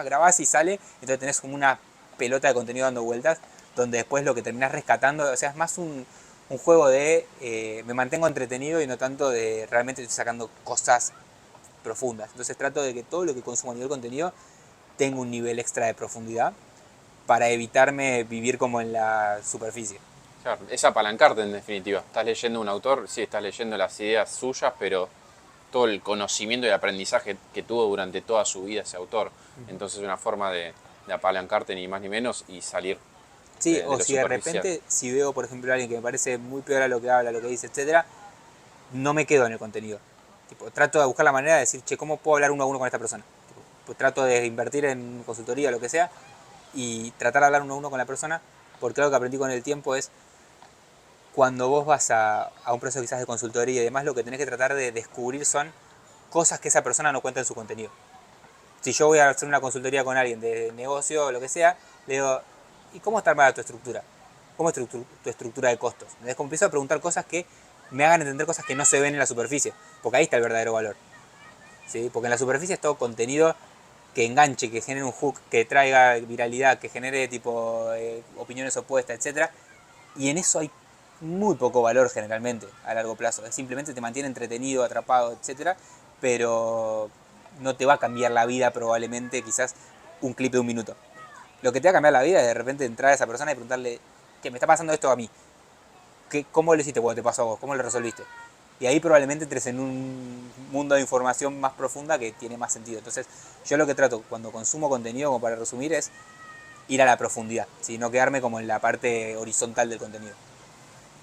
grabás y sale, entonces tenés como una pelota de contenido dando vueltas, donde después lo que terminás rescatando, o sea, es más un juego de me mantengo entretenido y no tanto de realmente estoy sacando cosas profundas. Entonces trato de que todo lo que consumo a nivel contenido tenga un nivel extra de profundidad para evitarme vivir como en la superficie. Claro, es apalancarte en definitiva. Estás leyendo un autor, sí, estás leyendo las ideas suyas, pero todo el conocimiento y el aprendizaje que tuvo durante toda su vida ese autor. Entonces es una forma de apalancarte ni más ni menos y salir. Sí, de o lo si de superficial. repente, si veo, por ejemplo, a alguien que me parece muy peor a lo que habla, lo que dice, etcétera, no me quedo en el contenido. Tipo, trato de buscar la manera de decir, che, ¿cómo puedo hablar uno a uno con esta persona? Tipo, pues trato de invertir en consultoría, lo que sea, y tratar de hablar uno a uno con la persona, porque algo que aprendí con el tiempo es, cuando vos vas a un proceso quizás de consultoría y demás, lo que tenés que tratar de descubrir son cosas que esa persona no cuenta en su contenido. Si yo voy a hacer una consultoría con alguien de negocio o lo que sea, le digo, ¿y cómo está armada tu estructura? ¿Cómo es tu estructura de costos? Entonces empiezo a preguntar cosas que me hagan entender cosas que no se ven en la superficie, porque ahí está el verdadero valor. ¿Sí? Porque en la superficie es todo contenido que enganche, que genere un hook, que traiga viralidad, que genere tipo opiniones opuestas, etcétera. Y en eso hay muy poco valor generalmente a largo plazo. Simplemente te mantiene entretenido, atrapado, etcétera, pero no te va a cambiar la vida probablemente quizás un clip de un minuto. Lo que te va a cambiar la vida es de repente entrar a esa persona y preguntarle, ¿qué me está pasando esto a mí? ¿Cómo lo hiciste cuando te pasó a vos? ¿Cómo lo resolviste? Y ahí probablemente entres en un mundo de información más profunda que tiene más sentido. Entonces, yo lo que trato cuando consumo contenido, como para resumir, es ir a la profundidad, ¿sí? No quedarme como en la parte horizontal del contenido.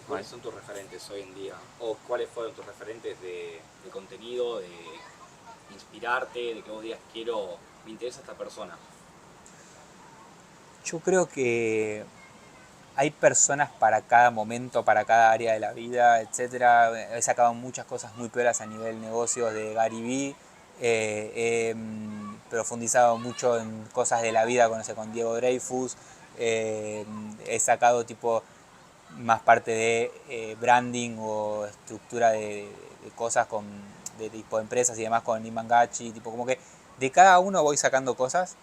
¿Cuáles son tus referentes hoy en día? ¿O cuáles fueron tus referentes de contenido, de inspirarte, de que vos digas, me interesa esta persona? Yo creo que hay personas para cada momento, para cada área de la vida, etcétera. He sacado muchas cosas muy peoras a nivel negocios de Gary Vee. He profundizado mucho en cosas de la vida con Diego Dreyfus. He sacado tipo más parte de branding o estructura de cosas de tipo de empresas y demás con Iman Gachi. Tipo como que de cada uno voy sacando cosas.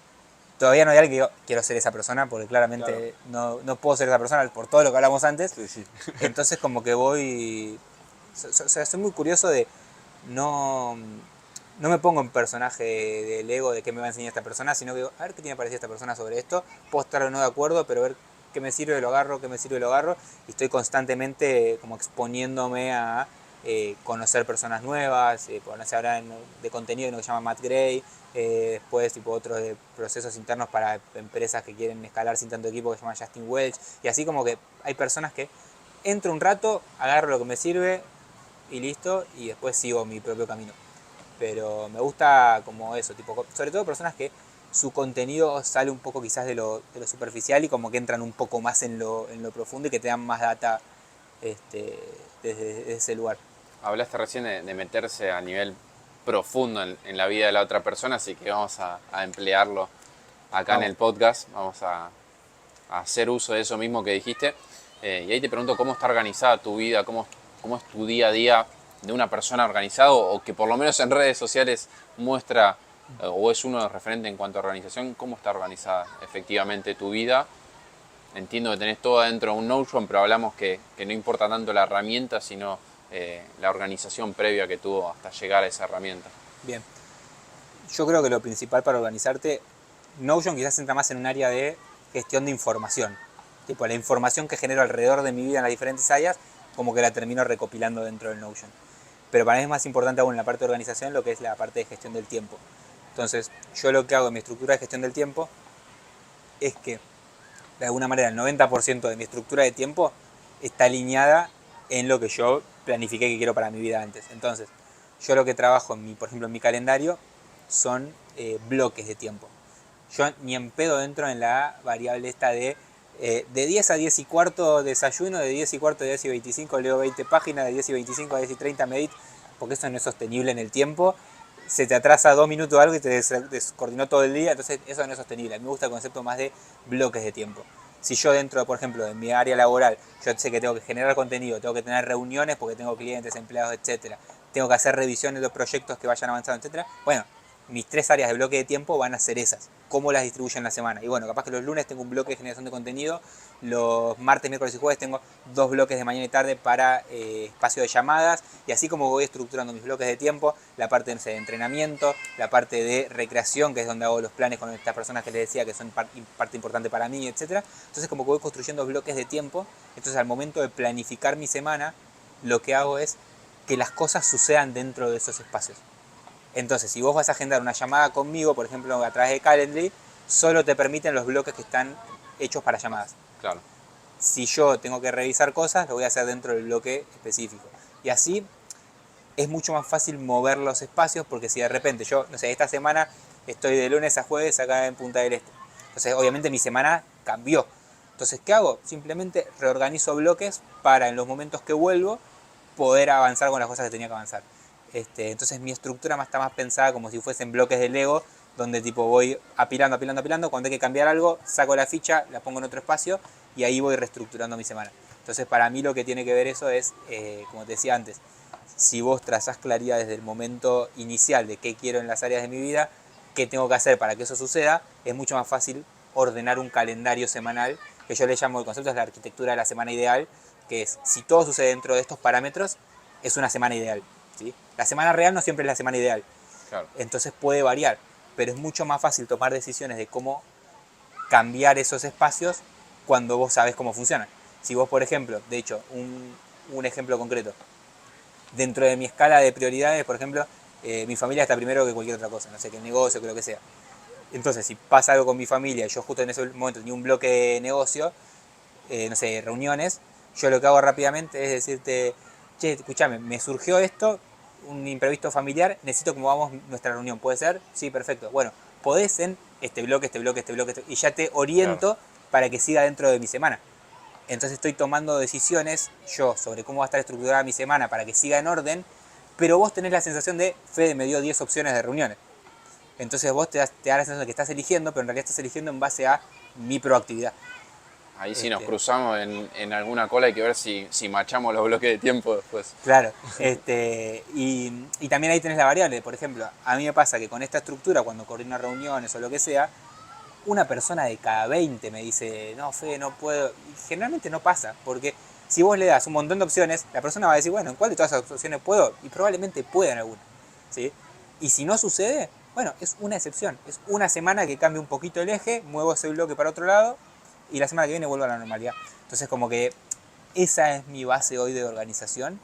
Todavía no hay alguien que yo quiero ser esa persona, porque claramente no puedo ser esa persona por todo lo que hablamos antes. Sí, sí. Entonces como que voy... O sea, soy muy curioso de... No, no me pongo en personaje del ego de qué me va a enseñar esta persona, sino que digo, a ver qué tiene parecido esta persona sobre esto. Puedo estar o no de acuerdo, pero ver qué me sirve lo agarro, qué me sirve lo agarro. Y estoy constantemente como exponiéndome a conocer personas nuevas. Se habla de contenido que se llama Matt Gray. Después tipo otros de procesos internos para empresas que quieren escalar sin tanto equipo, que se llama Justin Welch. Y así como que hay personas que entro un rato, agarro lo que me sirve y listo, y después sigo mi propio camino. Pero me gusta como eso, tipo, sobre todo personas que su contenido sale un poco quizás de lo superficial y como que entran un poco más en lo profundo y que te dan más data desde ese lugar. Hablaste recién de meterse a nivel profundo en la vida de la otra persona, así que vamos a emplearlo acá en el podcast. Vamos a hacer uso de eso mismo que dijiste. Y ahí te pregunto cómo está organizada tu vida, cómo es tu día a día de una persona organizado o que por lo menos en redes sociales muestra o es uno de los referentes en cuanto a organización. ¿Cómo está organizada efectivamente tu vida? Entiendo que tenés todo adentro de un Notion, pero hablamos que no importa tanto la herramienta, sino la organización previa que tuvo hasta llegar a esa herramienta. Bien, yo creo que lo principal para organizarte, Notion quizás entra más en un área de gestión de información. Tipo, la información que genero alrededor de mi vida en las diferentes áreas, como que la termino recopilando dentro del Notion. Pero para mí es más importante aún en la parte de organización lo que es la parte de gestión del tiempo. Entonces, yo lo que hago en mi estructura de gestión del tiempo es que, de alguna manera, el 90% de mi estructura de tiempo está alineada en lo que yo planifiqué que quiero para mi vida antes. Entonces, yo lo que trabajo, por ejemplo, en mi calendario son bloques de tiempo. Yo ni en pedo entro en la variable esta de 10 a 10 y cuarto desayuno, de 10 y cuarto a 10 y 25 leo 20 páginas, de 10 y 25 a 10 y 30 medito, porque eso no es sostenible en el tiempo. Se te atrasa 2 minutos algo y te descoordinó todo el día, entonces eso no es sostenible. A mí me gusta el concepto más de bloques de tiempo. Si yo dentro, por ejemplo, de mi área laboral, yo sé que tengo que generar contenido, tengo que tener reuniones porque tengo clientes, empleados, etcétera, tengo que hacer revisiones de los proyectos que vayan avanzando, etcétera, bueno, mis 3 áreas de bloque de tiempo van a ser esas. ¿Cómo las distribuyo en la semana? Y bueno, capaz que los lunes tengo un bloque de generación de contenido, los martes, miércoles y jueves tengo 2 bloques de mañana y tarde para espacio de llamadas, y así como voy estructurando mis bloques de tiempo, la parte de entrenamiento, la parte de recreación, que es donde hago los planes con estas personas que les decía que son parte importante para mí, etc. Entonces como que voy construyendo bloques de tiempo, entonces al momento de planificar mi semana, lo que hago es que las cosas sucedan dentro de esos espacios. Entonces, si vos vas a agendar una llamada conmigo, por ejemplo, a través de Calendly, solo te permiten los bloques que están hechos para llamadas. Claro. Si yo tengo que revisar cosas, lo voy a hacer dentro del bloque específico. Y así es mucho más fácil mover los espacios, porque si de repente yo, no sé, esta semana estoy de lunes a jueves acá en Punta del Este. Entonces, obviamente mi semana cambió. Entonces, ¿qué hago? Simplemente reorganizo bloques para en los momentos que vuelvo poder avanzar con las cosas que tenía que avanzar. Entonces mi estructura está más pensada como si fuesen bloques de Lego, donde tipo voy apilando, apilando, apilando. Cuando hay que cambiar algo, saco la ficha, la pongo en otro espacio y ahí voy reestructurando mi semana. Entonces para mí lo que tiene que ver eso es, como te decía antes, si vos trazás claridad desde el momento inicial de qué quiero en las áreas de mi vida, qué tengo que hacer para que eso suceda, es mucho más fácil ordenar un calendario semanal, que yo le llamo, el concepto es la arquitectura de la semana ideal, que es, si todo sucede dentro de estos parámetros, es una semana ideal, ¿sí? La semana real no siempre es la semana ideal, Claro. entonces puede variar, pero es mucho más fácil tomar decisiones de cómo cambiar esos espacios cuando vos sabés cómo funcionan. Si vos, por ejemplo, de hecho, un ejemplo concreto, dentro de mi escala de prioridades, por ejemplo, mi familia está primero que cualquier otra cosa, no sé, que el negocio, que lo que sea. Entonces, si pasa algo con mi familia y yo justo en ese momento tenía un bloque de negocio, no sé, reuniones, yo lo que hago rápidamente es decirte, che, escúchame, me surgió esto, un imprevisto familiar, necesito que movamos nuestra reunión, ¿puede ser? Sí, perfecto. Bueno, podés en este bloque, y ya te oriento para que siga dentro de mi semana. Entonces estoy tomando decisiones yo sobre cómo va a estar estructurada mi semana para que siga en orden, pero vos tenés la sensación de, Fede me dio 10 opciones de reuniones. Entonces vos te da la sensación de que estás eligiendo, pero en realidad estás eligiendo en base a mi proactividad. Ahí sí nos cruzamos en alguna cola, hay que ver si machamos los bloques de tiempo después. Claro, y también ahí tenés la variable. Por ejemplo, a mí me pasa que con esta estructura, cuando coordino reuniones o lo que sea, una persona de cada 20 me dice, no, Fede, no puedo. Y generalmente no pasa, porque si vos le das un montón de opciones, la persona va a decir, bueno, ¿en cuál de todas esas opciones puedo? Y probablemente pueda en alguna, ¿sí? Y si no sucede, bueno, es una excepción. Es una semana que cambia un poquito el eje, muevo ese bloque para otro lado, y la semana que viene vuelvo a la normalidad. Entonces como que esa es mi base hoy de organización,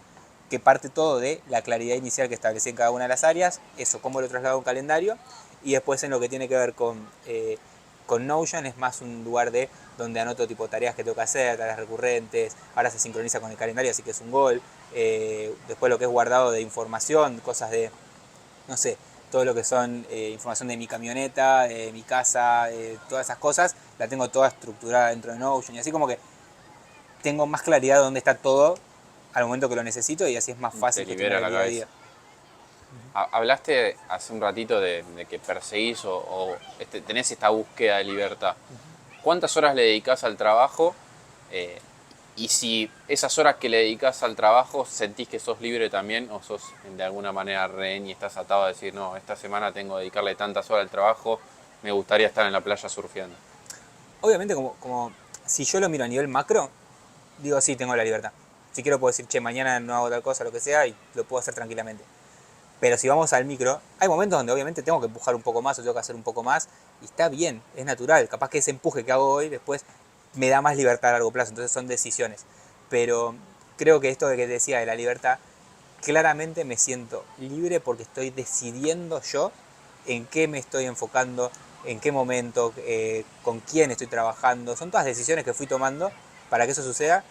que parte todo de la claridad inicial que establecí en cada una de las áreas, eso, cómo lo traslado a un calendario, y después en lo que tiene que ver con Notion es más un lugar de donde anoto tipo tareas que tengo que hacer, tareas recurrentes, ahora se sincroniza con el calendario, así que es un gol. Después lo que es guardado de información, cosas de, no sé, todo lo que son información de mi camioneta, de mi casa, todas esas cosas, la tengo toda estructurada dentro de Notion, y así como que tengo más claridad de dónde está todo al momento que lo necesito, y así es más fácil Te libera la día a día. Hablaste hace un ratito de que perseguís o tenés esta búsqueda de libertad. ¿Cuántas horas le dedicás al trabajo? Y si esas horas que le dedicás al trabajo sentís que sos libre también, o sos de alguna manera rehén y estás atado a decir, no, esta semana tengo que dedicarle tantas horas al trabajo, me gustaría estar en la playa surfeando. Obviamente, como si yo lo miro a nivel macro, digo, sí, tengo la libertad. Si quiero puedo decir, che, mañana no hago tal cosa, lo que sea, y lo puedo hacer tranquilamente. Pero si vamos al micro, hay momentos donde obviamente tengo que empujar un poco más o tengo que hacer un poco más, y está bien, es natural. Capaz que ese empuje que hago hoy después me da más libertad a largo plazo, entonces son decisiones. Pero creo que esto de que te decía de la libertad, claramente me siento libre porque estoy decidiendo yo en qué me estoy enfocando, en qué momento, con quién estoy trabajando. Son todas decisiones que fui tomando para que eso suceda,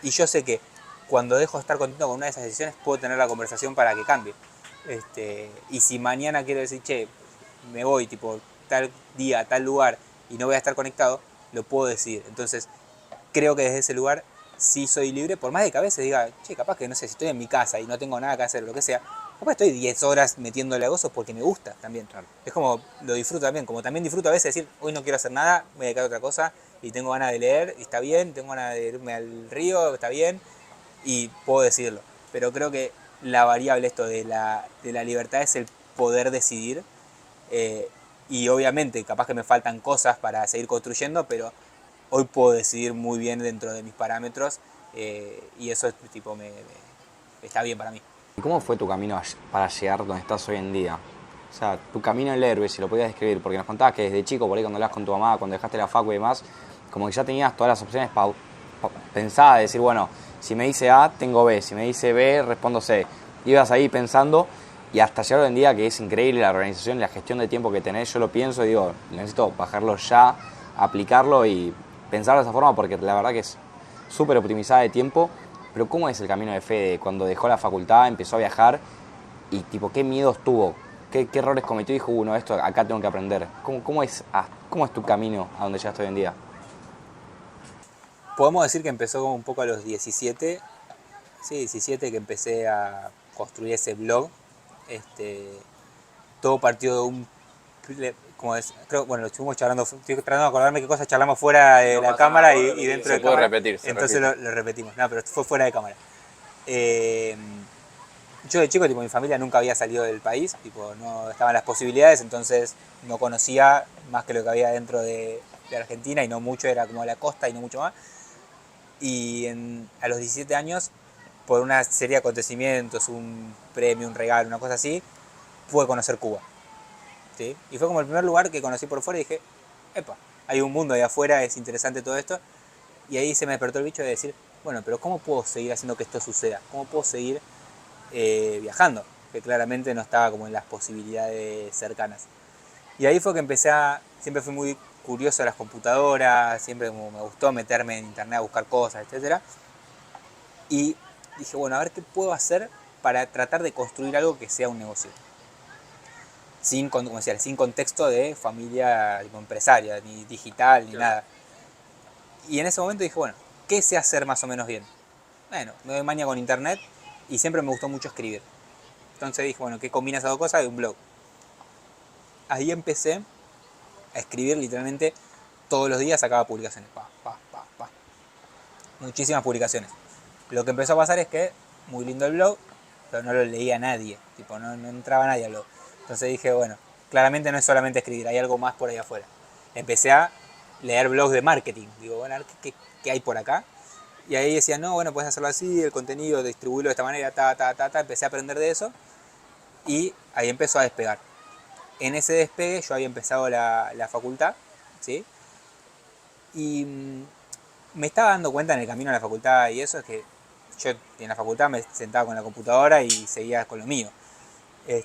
y yo sé que cuando dejo de estar contento con una de esas decisiones puedo tener la conversación para que cambie. Y si mañana quiero decir, che, me voy tipo tal día, tal lugar y no voy a estar conectado, lo puedo decir. Entonces creo que desde ese lugar sí soy libre, por más de que a veces diga, che, capaz que no sé, si estoy en mi casa y no tengo nada que hacer o lo que sea, capaz estoy 10 horas metiéndole a gozo porque me gusta también. Claro. Es como, lo disfruto también, como también disfruto a veces decir, hoy no quiero hacer nada, me voy a dedicar a otra cosa y tengo ganas de leer y está bien, tengo ganas de irme al río, está bien, y puedo decirlo. Pero creo que la variable esto de la libertad es el poder decidir, y obviamente capaz que me faltan cosas para seguir construyendo, pero hoy puedo decidir muy bien dentro de mis parámetros, y eso tipo está bien para mí. ¿Y cómo fue tu camino para llegar donde estás hoy en día? O sea, tu camino en el héroe, si lo podías describir, porque nos contabas que desde chico, por ahí cuando hablabas con tu mamá, cuando dejaste la facu y demás, como que ya tenías todas las opciones pensadas, de decir, bueno, si me dice A, tengo B, si me dice B, respondo C. Ibas ahí pensando, y hasta llegar hoy en día, que es increíble la organización y la gestión de tiempo que tenés, yo lo pienso y digo, necesito bajarlo ya, aplicarlo y pensarlo de esa forma porque la verdad que es súper optimizada de tiempo. Pero ¿cómo es el camino de Fede cuando dejó la facultad, empezó a viajar y tipo qué miedos tuvo? ¿Qué errores cometió y dijo, no, esto acá tengo que aprender? ¿Cómo es tu camino a donde llegaste hoy en día? Podemos decir que empezó como un poco a los 17, sí, 17 que empecé a construir ese blog. Todo partió de un, como es, creo, bueno, lo estuvimos charlando, estoy tratando de acordarme qué cosas charlamos fuera de la cámara y dentro Se de puede cámara. repetir, se Entonces repite. lo repetimos, no, pero fue fuera de cámara. Eh, yo de chico, tipo, mi familia nunca había salido del país, tipo, no estaban las posibilidades, entonces no conocía más que lo que había dentro de Argentina y no mucho, era como la costa y no mucho más. Y a los 17 años, por una serie de acontecimientos, un premio, un regalo, una cosa así, pude conocer Cuba. ¿Sí? Y fue como el primer lugar que conocí por fuera y dije, epa, hay un mundo ahí afuera, es interesante todo esto. Y ahí se me despertó el bicho de decir, bueno, pero ¿cómo puedo seguir haciendo que esto suceda? ¿Cómo puedo seguir viajando? Que claramente no estaba como en las posibilidades cercanas. Y ahí fue que siempre fui muy curioso de las computadoras, siempre como me gustó meterme en internet a buscar cosas, etcétera. Y dije, bueno, a ver qué puedo hacer para tratar de construir algo que sea un negocio. Como decía, sin contexto de familia tipo, empresaria, ni digital, ni nada. Y en ese momento dije, bueno, ¿qué sé hacer más o menos bien? Bueno, me doy maña con internet y siempre me gustó mucho escribir. Entonces dije, bueno, ¿qué combina esas dos cosas? De un blog. Ahí empecé a escribir literalmente todos los días, sacaba publicaciones. Muchísimas publicaciones. Lo que empezó a pasar es que, muy lindo el blog, pero no lo leía nadie. Tipo, no entraba nadie al blog. Entonces dije, bueno, claramente no es solamente escribir, hay algo más por ahí afuera. Empecé a leer blogs de marketing. Digo, bueno, a ver qué hay por acá. Y ahí decía, no, bueno, puedes hacerlo así, el contenido, distribuirlo de esta manera, Empecé a aprender de eso y ahí empezó a despegar. En ese despegue yo había empezado la facultad, ¿sí? Y me estaba dando cuenta en el camino a la facultad y eso es que yo en la facultad me sentaba con la computadora y seguía con lo mío.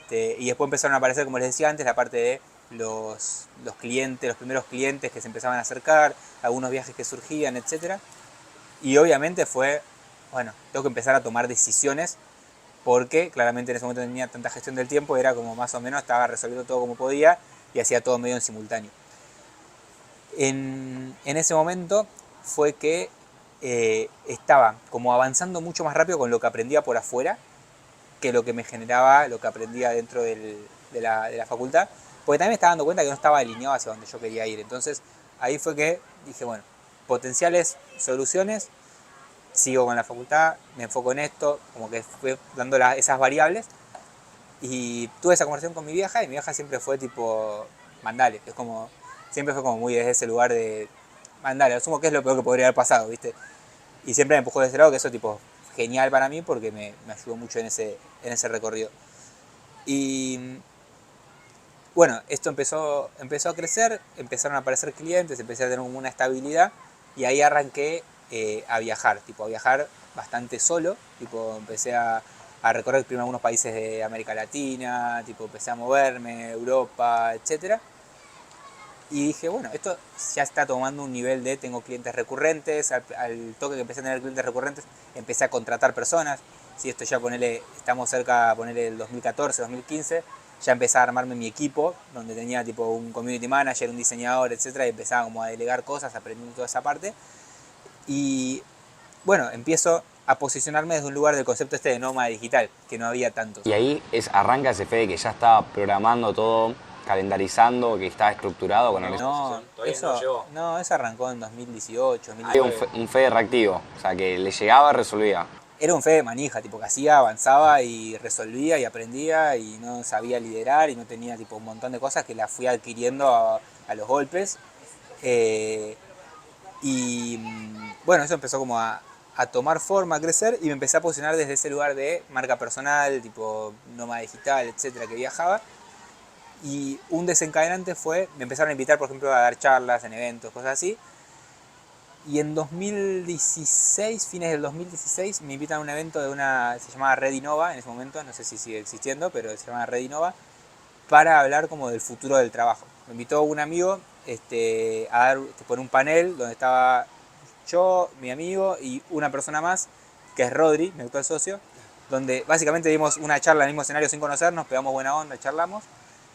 Y después empezaron a aparecer, como les decía antes, la parte de los clientes, los primeros clientes que se empezaban a acercar, algunos viajes que surgían, etc. Y obviamente fue, bueno, tengo que empezar a tomar decisiones porque claramente en ese momento no tenía tanta gestión del tiempo, era como más o menos estaba resolviendo todo como podía y hacía todo medio en simultáneo. En ese momento fue que estaba como avanzando mucho más rápido con lo que aprendía por afuera que lo que me generaba, lo que aprendía dentro de la facultad, porque también me estaba dando cuenta que no estaba alineado hacia donde yo quería ir. Entonces ahí fue que dije, bueno, potenciales soluciones, sigo con la facultad, me enfoco en esto, como que fue dando esas variables y tuve esa conversación con mi vieja y mi vieja siempre fue tipo, mandale, es como, siempre fue como muy desde ese lugar de, mandale, asumo que es lo peor que podría haber pasado, ¿viste? Y siempre me empujó de ese lado, que eso tipo, genial para mí porque me ayudó mucho en ese recorrido. Y bueno, esto empezó a crecer, empezaron a aparecer clientes, empecé a tener una estabilidad y ahí arranqué a viajar bastante solo, tipo empecé a recorrer primero algunos países de América Latina, tipo empecé a moverme, Europa, etcétera. Y dije, bueno, esto ya está tomando un nivel de tengo clientes recurrentes, al toque que empecé a tener clientes recurrentes, empecé a contratar personas. Si esto ya estamos cerca de ponerle el 2014, 2015, ya empecé a armarme mi equipo, donde tenía tipo un community manager, un diseñador, etcétera, y empezaba como a delegar cosas, aprendiendo toda esa parte. Y bueno, empiezo a posicionarme desde un lugar del concepto de nómada digital, que no había tantos. Y ahí arranca ese Fede que ya estaba programando todo, calendarizando, que estaba estructurado con No, eso arrancó en 2018, Hay 2019. un Fede reactivo, o sea que le llegaba, resolvía. Era un Fede manija, tipo que hacía, avanzaba y resolvía y aprendía y no sabía liderar y no tenía tipo un montón de cosas que las fui adquiriendo a los golpes. Y bueno, eso empezó como a tomar forma, a crecer y me empecé a posicionar desde ese lugar de marca personal, tipo nómada digital, etcétera, que viajaba. Y un desencadenante fue, me empezaron a invitar, por ejemplo, a dar charlas en eventos, cosas así. Y en 2016, fines del 2016, me invitan a un evento se llamaba Red Innova en ese momento, no sé si sigue existiendo, pero se llamaba Red Innova, para hablar como del futuro del trabajo. Me invitó un amigo a dar por un panel donde estaba yo, mi amigo y una persona más, que es Rodri, mi actual socio, donde básicamente dimos una charla en el mismo escenario sin conocernos, pegamos buena onda, charlamos,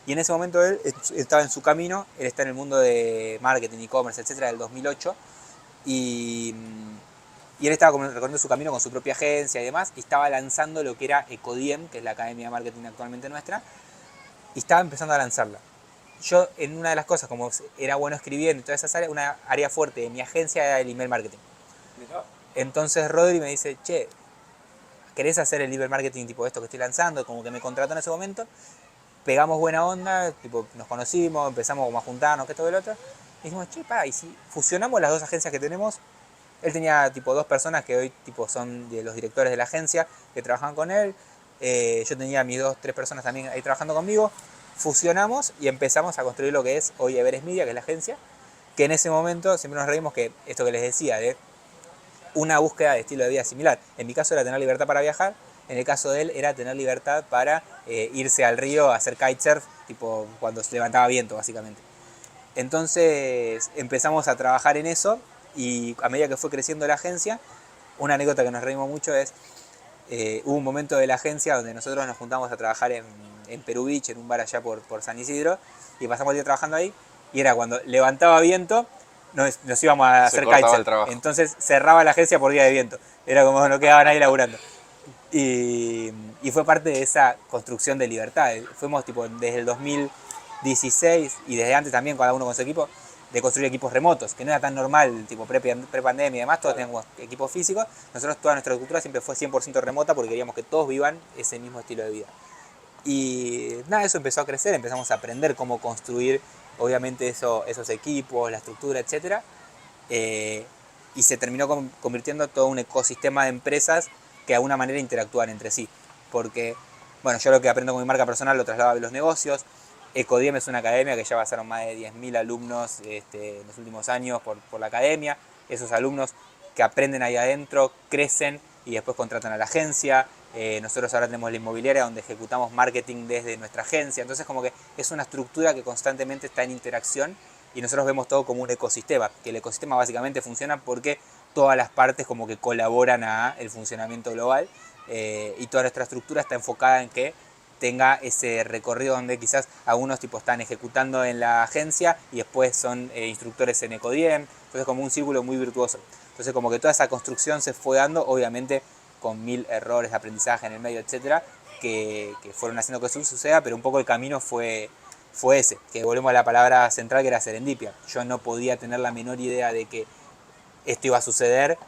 y en ese momento él estaba en su camino, él está en el mundo de marketing, e-commerce, etcétera, del 2008, y él estaba recorriendo su camino con su propia agencia y demás, y estaba lanzando lo que era Ecodiem, que es la academia de marketing actualmente nuestra, y estaba empezando a lanzarla. Yo, en una de las cosas, como era bueno escribiendo y todas esas áreas, una área fuerte de mi agencia era el email marketing. Entonces Rodri me dice, che, ¿querés hacer el email marketing tipo esto que estoy lanzando? Como que me contrató en ese momento. Pegamos buena onda, tipo, nos conocimos, empezamos como a juntarnos, que esto y lo otro. Y dijimos, che, y si fusionamos las dos agencias que tenemos. Él tenía tipo 2 personas que hoy tipo son de los directores de la agencia que trabajan con él. Yo tenía mis 2-3 personas también ahí trabajando conmigo. Fusionamos y empezamos a construir lo que es hoy Everest Media, que es la agencia. Que en ese momento siempre nos reímos que esto que les decía, de una búsqueda de estilo de vida similar. En mi caso era tener libertad para viajar. En el caso de él era tener libertad para irse al río a hacer kitesurf, tipo cuando se levantaba viento, básicamente. Entonces empezamos a trabajar en eso. Y a medida que fue creciendo la agencia, una anécdota que nos reímos mucho es, hubo un momento de la agencia donde nosotros nos juntamos a trabajar en Perú Beach, en un bar allá por San Isidro, y pasamos el día trabajando ahí, y era cuando levantaba viento, nos íbamos a hacer kitesurf. Entonces cerraba la agencia por día de viento, era como no quedaban ahí laburando. Y fue parte de esa construcción de libertad. Fuimos tipo desde el 2016 y desde antes también, cada uno con su equipo, de construir equipos remotos, que no era tan normal, tipo pre-pandemia y demás, todos teníamos equipos físicos. Nosotros toda nuestra cultura siempre fue 100% remota porque queríamos que todos vivan ese mismo estilo de vida. Y nada, eso empezó a crecer, empezamos a aprender cómo construir, obviamente, esos equipos, la estructura, etc. Y se terminó convirtiendo todo un ecosistema de empresas que de alguna manera interactúan entre sí. Porque, bueno, yo lo que aprendo con mi marca personal lo traslado a los negocios. Ecodiem es una academia que ya pasaron más de 10.000 alumnos en los últimos años por la academia. Esos alumnos que aprenden ahí adentro, crecen y después contratan a la agencia. Nosotros ahora tenemos la inmobiliaria donde ejecutamos marketing desde nuestra agencia. Entonces como que es una estructura que constantemente está en interacción y nosotros vemos todo como un ecosistema. Que el ecosistema básicamente funciona porque todas las partes como que colaboran a el funcionamiento global y toda nuestra estructura está enfocada en que tenga ese recorrido donde quizás algunos tipos están ejecutando en la agencia y después son instructores en Ecodiem, entonces como un círculo muy virtuoso. Entonces como que toda esa construcción se fue dando, obviamente con 1000 errores de aprendizaje en el medio, etcétera, que fueron haciendo que eso suceda, pero un poco el camino fue ese, que volvemos a la palabra central que era serendipia. Yo no podía tener la menor idea de que esto iba a suceder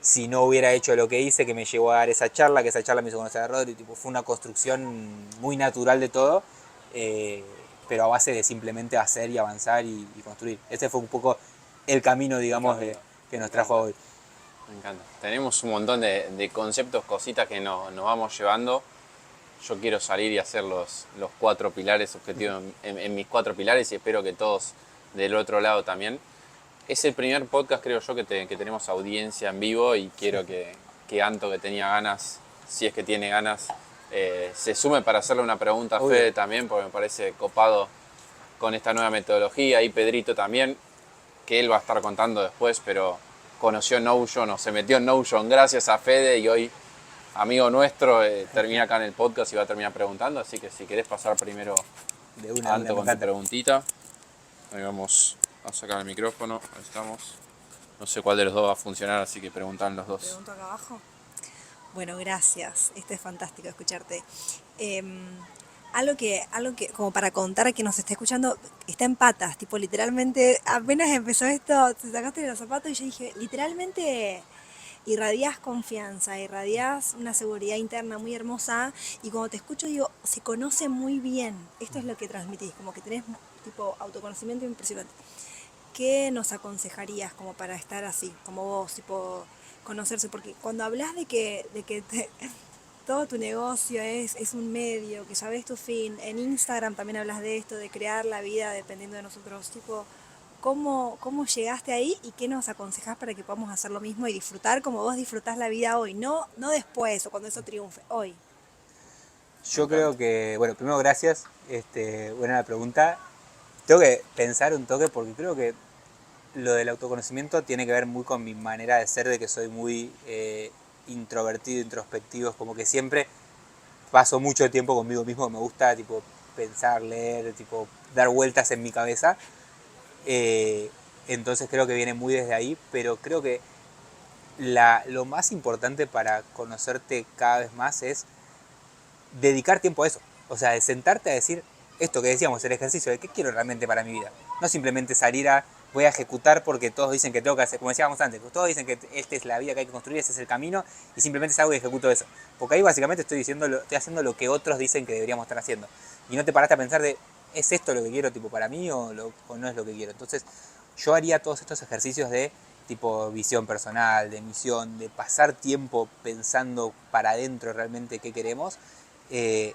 si no hubiera hecho lo que hice, que me llevó a dar esa charla, que esa charla me hizo conocer a Rodri, tipo, fue una construcción muy natural de todo, pero a base de simplemente hacer y avanzar y construir. Ese fue un poco el camino, digamos, que nos trajo a hoy. Me encanta. Tenemos un montón de conceptos, cositas que nos vamos llevando. Yo quiero salir y hacer los 4 pilares objetivos en mis 4 pilares y espero que todos del otro lado también. Es el primer podcast, creo yo, que tenemos audiencia en vivo y quiero que Anto, que tenía ganas, si es que tiene ganas, se sume para hacerle una pregunta a Fede también, porque me parece copado con esta nueva metodología. Y Pedrito también, que él va a estar contando después, pero conoció Notion o se metió en Notion gracias a Fede y hoy, amigo nuestro, termina acá en el podcast y va a terminar preguntando. Así que si querés pasar primero de una, Anto con tu preguntita. Ahí vamos a sacar el micrófono, ahí estamos. No sé cuál de los dos va a funcionar, así que preguntan los dos. ¿Pregunto acá abajo? Bueno, gracias. Es fantástico escucharte. Algo que, como para contar a quien nos está escuchando, está en patas, tipo literalmente, apenas empezó esto, te sacaste de los zapatos y yo dije, literalmente irradiás confianza, irradiás una seguridad interna muy hermosa y cuando te escucho digo, se conoce muy bien, esto es lo que transmitís, como que tenés tipo autoconocimiento impresionante. ¿Qué nos aconsejarías como para estar así, como vos, tipo conocerse? Porque cuando hablas de que todo tu negocio es un medio, que sabes tu fin, en Instagram también hablas de esto, de crear la vida dependiendo de nosotros, tipo, ¿cómo llegaste ahí y qué nos aconsejás para que podamos hacer lo mismo y disfrutar como vos disfrutás la vida hoy, no después o cuando eso triunfe, hoy? Yo creo que, bueno, primero gracias, buena la pregunta. tengo que pensar un toque porque creo que lo del autoconocimiento tiene que ver muy con mi manera de ser, de que soy muy introvertido, introspectivo, es como que siempre paso mucho tiempo conmigo mismo, me gusta tipo pensar, leer, tipo dar vueltas en mi cabeza. Eh, entonces creo que viene muy desde ahí, pero creo que lo más importante para conocerte cada vez más es dedicar tiempo a eso. O sea, de sentarte a decir esto que decíamos, el ejercicio de qué quiero realmente para mi vida. No simplemente salir a voy a ejecutar porque todos dicen que tengo que hacer, como decíamos antes, todos dicen que esta es la vida que hay que construir, ese es el camino, y simplemente salgo y ejecuto eso. Porque ahí básicamente estoy haciendo lo que otros dicen que deberíamos estar haciendo. Y no te paraste a pensar de, ¿es esto lo que quiero tipo para mí o no es lo que quiero? Entonces, yo haría todos estos ejercicios de tipo visión personal, de misión, de pasar tiempo pensando para adentro realmente qué queremos. Eh,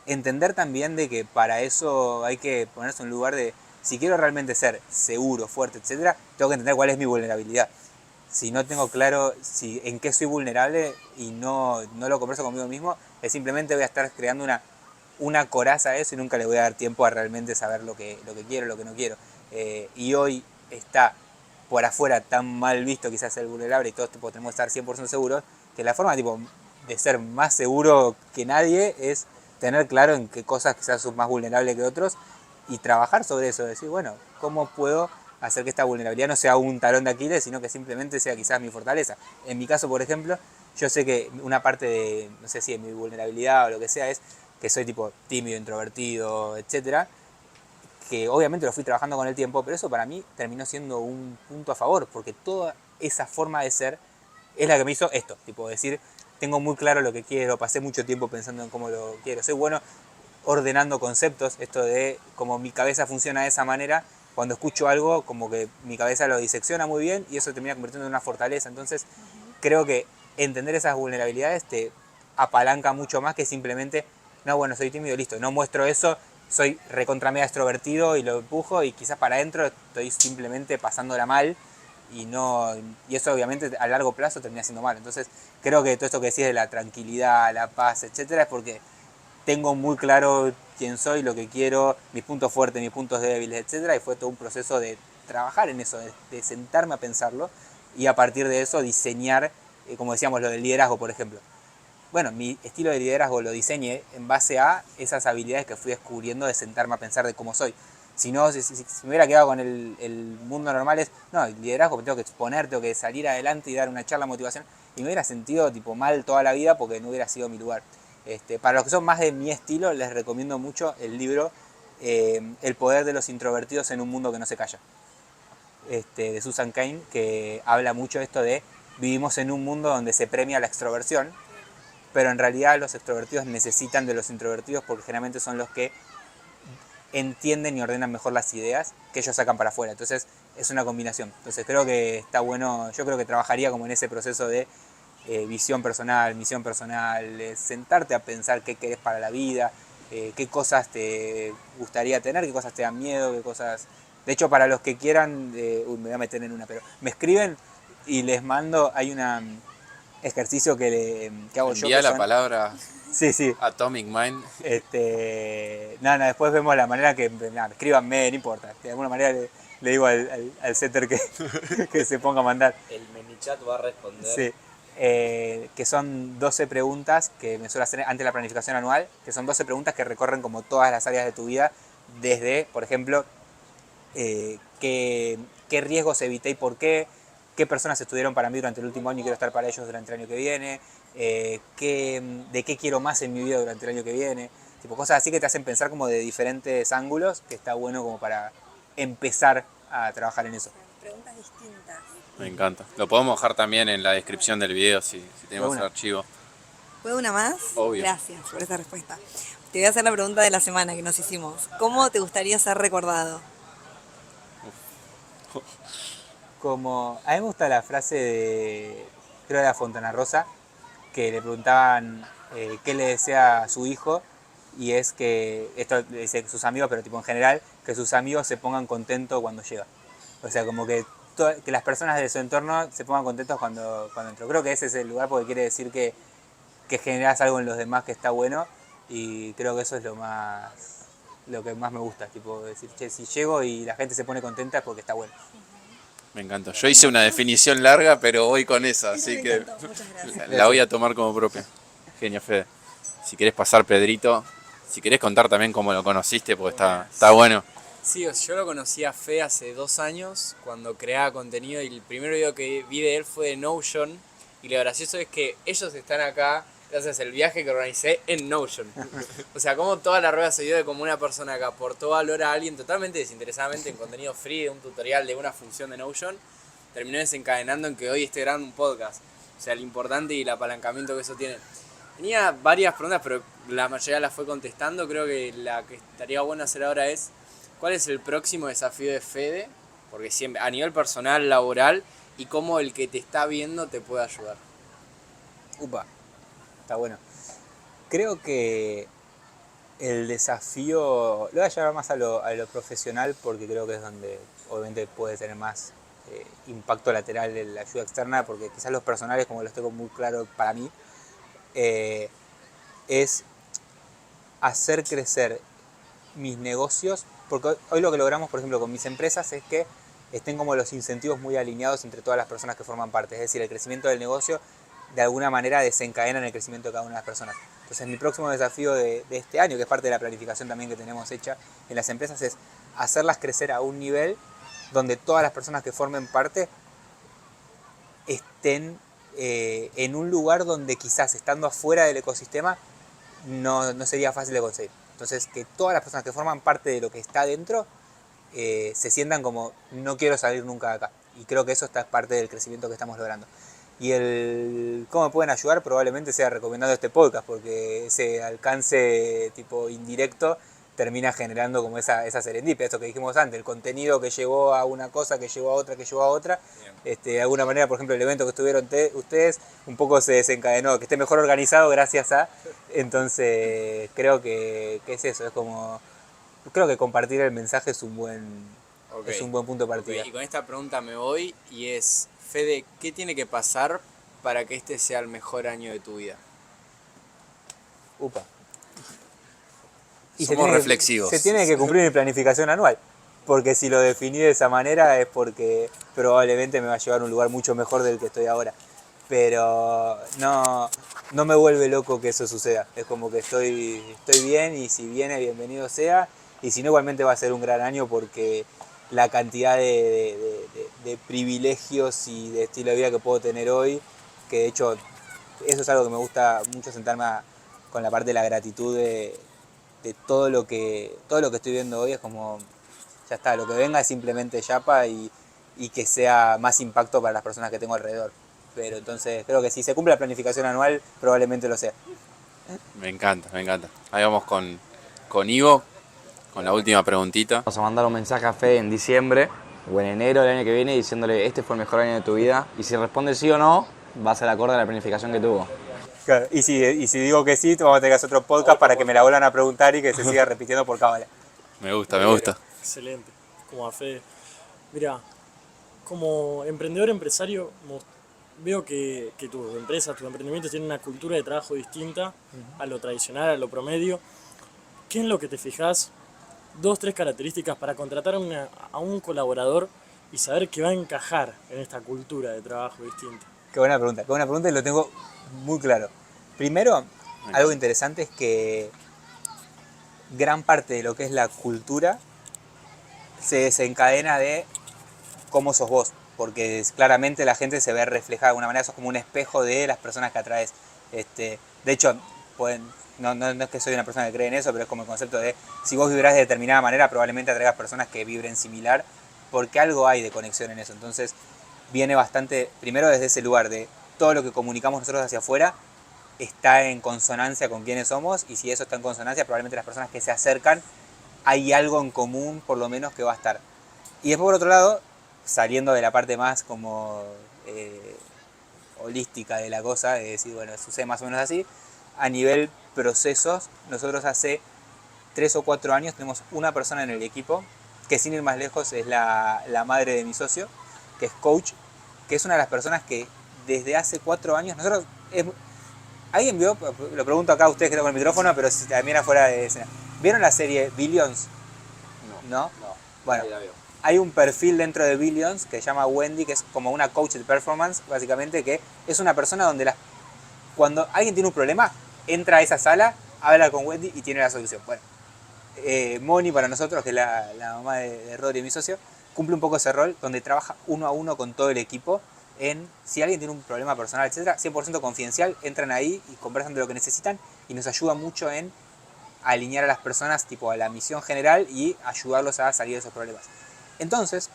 Entender también de que para eso hay que ponerse en un lugar de, si quiero realmente ser seguro, fuerte, etcétera, tengo que entender cuál es mi vulnerabilidad. Si no tengo claro en qué soy vulnerable y no lo converso conmigo mismo, es simplemente voy a estar creando una coraza a eso y nunca le voy a dar tiempo a realmente saber lo que quiero, lo que no quiero. Y hoy está por afuera tan mal visto quizás ser vulnerable y todos tipo, tenemos que estar 100% seguros, que la forma tipo, de ser más seguro que nadie es tener claro en qué cosas quizás sos más vulnerable que otros y trabajar sobre eso, decir, bueno, ¿cómo puedo hacer que esta vulnerabilidad no sea un talón de Aquiles, sino que simplemente sea quizás mi fortaleza? En mi caso, por ejemplo, yo sé que una parte de, no sé si de mi vulnerabilidad o lo que sea, es que soy tipo tímido, introvertido, etcétera, que obviamente lo fui trabajando con el tiempo, pero eso para mí terminó siendo un punto a favor, porque toda esa forma de ser es la que me hizo esto, tipo decir, tengo muy claro lo que quiero, pasé mucho tiempo pensando en cómo lo quiero, soy bueno ordenando conceptos, esto de como mi cabeza funciona de esa manera, cuando escucho algo como que mi cabeza lo disecciona muy bien y eso termina convirtiendo en una fortaleza, entonces creo que entender esas vulnerabilidades te apalanca mucho más que simplemente, no, bueno, soy tímido, listo, no muestro eso, soy recontra mega extrovertido y lo empujo y quizás para adentro estoy simplemente pasándola mal y no y eso obviamente a largo plazo termina siendo mal. Entonces creo que todo esto que decís de la tranquilidad, la paz, etcétera, es porque tengo muy claro quién soy, lo que quiero, mis puntos fuertes, mis puntos débiles, etcétera, y fue todo un proceso de trabajar en eso, de sentarme a pensarlo y a partir de eso diseñar, como decíamos, lo del liderazgo, por ejemplo. Bueno, mi estilo de liderazgo lo diseñé en base a esas habilidades que fui descubriendo de sentarme a pensar de cómo soy. Si no, si me hubiera quedado con el mundo normal es, no, el liderazgo me tengo que exponer, tengo que salir adelante y dar una charla de motivación. Y me hubiera sentido tipo mal toda la vida porque no hubiera sido mi lugar. Para los que son más de mi estilo, les recomiendo mucho el libro El poder de los introvertidos en un mundo que no se calla. De Susan Cain, que habla mucho de esto de vivimos en un mundo donde se premia la extroversión, pero en realidad los extrovertidos necesitan de los introvertidos porque generalmente son los que entienden y ordenan mejor las ideas que ellos sacan para afuera. Entonces es una combinación. Entonces creo que está bueno, yo creo que trabajaría como en ese proceso de visión personal, misión personal, sentarte a pensar qué querés para la vida, qué cosas te gustaría tener, qué cosas te dan miedo, qué cosas... De hecho, para los que quieran, me voy a meter en una, pero me escriben y les mando, hay un ejercicio que hago yo Envía que la son... palabra Sí, sí. Atomic Mind. Nada, después vemos la manera que, nada, escríbanme, no importa. De alguna manera le digo al setter que, que se ponga a mandar. El ManyChat va a responder. Sí. Que son 12 preguntas que me suelo hacer antes de la planificación anual, que son 12 preguntas que recorren como todas las áreas de tu vida, desde, por ejemplo, qué riesgos evité y por qué personas estuvieron para mí durante el último año y quiero estar para ellos durante el año que viene, de qué quiero más en mi vida durante el año que viene, tipo cosas así que te hacen pensar como de diferentes ángulos, que está bueno como para empezar a trabajar en eso. Preguntas distintas. Me encanta. Lo podemos dejar también en la descripción del video si tenemos el archivo. ¿Puedo una más? Obvio. Gracias por esa respuesta. Te voy a hacer la pregunta de la semana que nos hicimos. ¿Cómo te gustaría ser recordado? Como, a mí me gusta la frase de, creo de la Fontana Rosa, que le preguntaban qué le desea a su hijo, y es que, esto le dice sus amigos, pero tipo en general, que sus amigos se pongan contentos cuando llega. O sea, como que las personas de su entorno se pongan contentos cuando entró. Creo que ese es el lugar porque quiere decir que generas algo en los demás que está bueno, y creo que eso es lo más lo que más me gusta, tipo decir, che, si llego y la gente se pone contenta es porque está bueno. Me encantó. Yo hice una definición larga, pero voy con esa, así que Muchas gracias. la voy a tomar como propia. Genio, Fede. Si querés pasar, Pedrito, si querés contar también cómo lo conociste, porque está bueno. Sí, yo lo conocí a Fe hace 2 años cuando creaba contenido y el primer video que vi de él fue de Notion y lo gracioso es que ellos están acá gracias al viaje que organicé en Notion. O sea, como toda la rueda se dio de como una persona que aportó valor a alguien totalmente desinteresadamente en contenido free de un tutorial de una función de Notion, terminó desencadenando en que hoy esté grabando un podcast. O sea, lo importante y el apalancamiento que eso tiene. Tenía varias preguntas, pero la mayoría las fue contestando. Creo que la que estaría bueno hacer ahora es ¿cuál es el próximo desafío de Fede? Porque siempre, a nivel personal, laboral, y cómo el que te está viendo te puede ayudar. Upa, está bueno. Creo que el desafío, lo voy a llevar más a lo profesional porque creo que es donde obviamente puede tener más impacto lateral en la ayuda externa, porque quizás los personales, como los tengo muy claro para mí, es hacer crecer mis negocios, porque hoy lo que logramos, por ejemplo, con mis empresas es que estén como los incentivos muy alineados entre todas las personas que forman parte, es decir, el crecimiento del negocio de alguna manera desencadena en el crecimiento de cada una de las personas. Entonces mi próximo desafío de este año, que es parte de la planificación también que tenemos hecha en las empresas, es hacerlas crecer a un nivel donde todas las personas que formen parte estén en un lugar donde quizás estando afuera del ecosistema no sería fácil de conseguir. Entonces que todas las personas que forman parte de lo que está dentro se sientan como no quiero salir nunca de acá. Y creo que eso está parte del crecimiento que estamos logrando. Y el cómo me pueden ayudar probablemente sea recomendando este podcast, porque ese alcance tipo indirecto termina generando como esa serendipia, eso que dijimos antes, el contenido que llevó a una cosa, que llevó a otra, que llevó a otra. De alguna manera, por ejemplo, el evento que estuvieron ustedes, un poco se desencadenó, que esté mejor organizado gracias a... Entonces, creo que es eso, es como... Creo que compartir el mensaje es un buen punto de partida. Y con esta pregunta me voy y es, Fede, ¿qué tiene que pasar para que este sea el mejor año de tu vida? Upa. Somos reflexivos. Se tiene que cumplir mi planificación anual, porque si lo definí de esa manera es porque probablemente me va a llevar a un lugar mucho mejor del que estoy ahora. Pero no me vuelve loco que eso suceda. Es como que estoy bien y si viene, bienvenido sea. Y si no, igualmente va a ser un gran año porque la cantidad de privilegios y de estilo de vida que puedo tener hoy, que de hecho eso es algo que me gusta mucho sentarme con la parte de la gratitud de todo lo que estoy viendo hoy. Es como, ya está, lo que venga es simplemente yapa y que sea más impacto para las personas que tengo alrededor. Pero entonces creo que si se cumple la planificación anual, probablemente lo sea. Me encanta. Ahí vamos con Ivo, con la última preguntita. Vamos a mandar un mensaje a Fede en diciembre o en enero del año que viene diciéndole este fue el mejor año de tu vida y si responde sí o no, va a ser acorde a la planificación que tuvo. Claro, y si digo que sí, vamos a tener que hacer otro podcast para que me la vuelvan a preguntar y que se siga repitiendo por cábala. Me gusta. Excelente, como a Fede. Mira, como emprendedor empresario, veo que tus empresas, tus emprendimientos tienen una cultura de trabajo distinta a lo tradicional, a lo promedio. ¿Qué es lo que te fijas? 2, 3 características para contratar a un colaborador y saber que va a encajar en esta cultura de trabajo distinta. Qué buena pregunta y lo tengo muy claro. Primero, algo interesante es que gran parte de lo que es la cultura se desencadena de cómo sos vos, porque claramente la gente se ve reflejada de alguna manera, sos como un espejo de las personas que atraes. De hecho, no es que soy una persona que cree en eso, pero es como el concepto de si vos vibrás de determinada manera, probablemente atraigas personas que vibren similar, porque algo hay de conexión en eso. Entonces, viene bastante, primero desde ese lugar de todo lo que comunicamos nosotros hacia afuera está en consonancia con quiénes somos, y si eso está en consonancia, probablemente las personas que se acercan, hay algo en común por lo menos que va a estar. Y después por otro lado, saliendo de la parte más como holística de la cosa, es decir, bueno, sucede más o menos así, a nivel procesos, nosotros hace 3 o 4 años tenemos una persona en el equipo, que sin ir más lejos es la madre de mi socio, que es coach, que es una de las personas que desde hace 4 años, alguien vio, lo pregunto acá a ustedes que están con el micrófono, pero si también afuera de escena, ¿Vieron la serie Billions? ¿No? Bueno, ahí la veo. hay un perfil dentro de Billions que se llama Wendy, que es como una coach de performance, básicamente, que es una persona donde cuando alguien tiene un problema, entra a esa sala, habla con Wendy y tiene la solución. Bueno, Moni para nosotros, que es la mamá de Rodri, mi socio, cumple un poco ese rol, donde trabaja uno a uno con todo el equipo en, si alguien tiene un problema personal, etcétera, 100% confidencial, entran ahí y conversan de lo que necesitan y nos ayuda mucho en alinear a las personas tipo a la misión general y ayudarlos a salir de esos problemas. Entonces,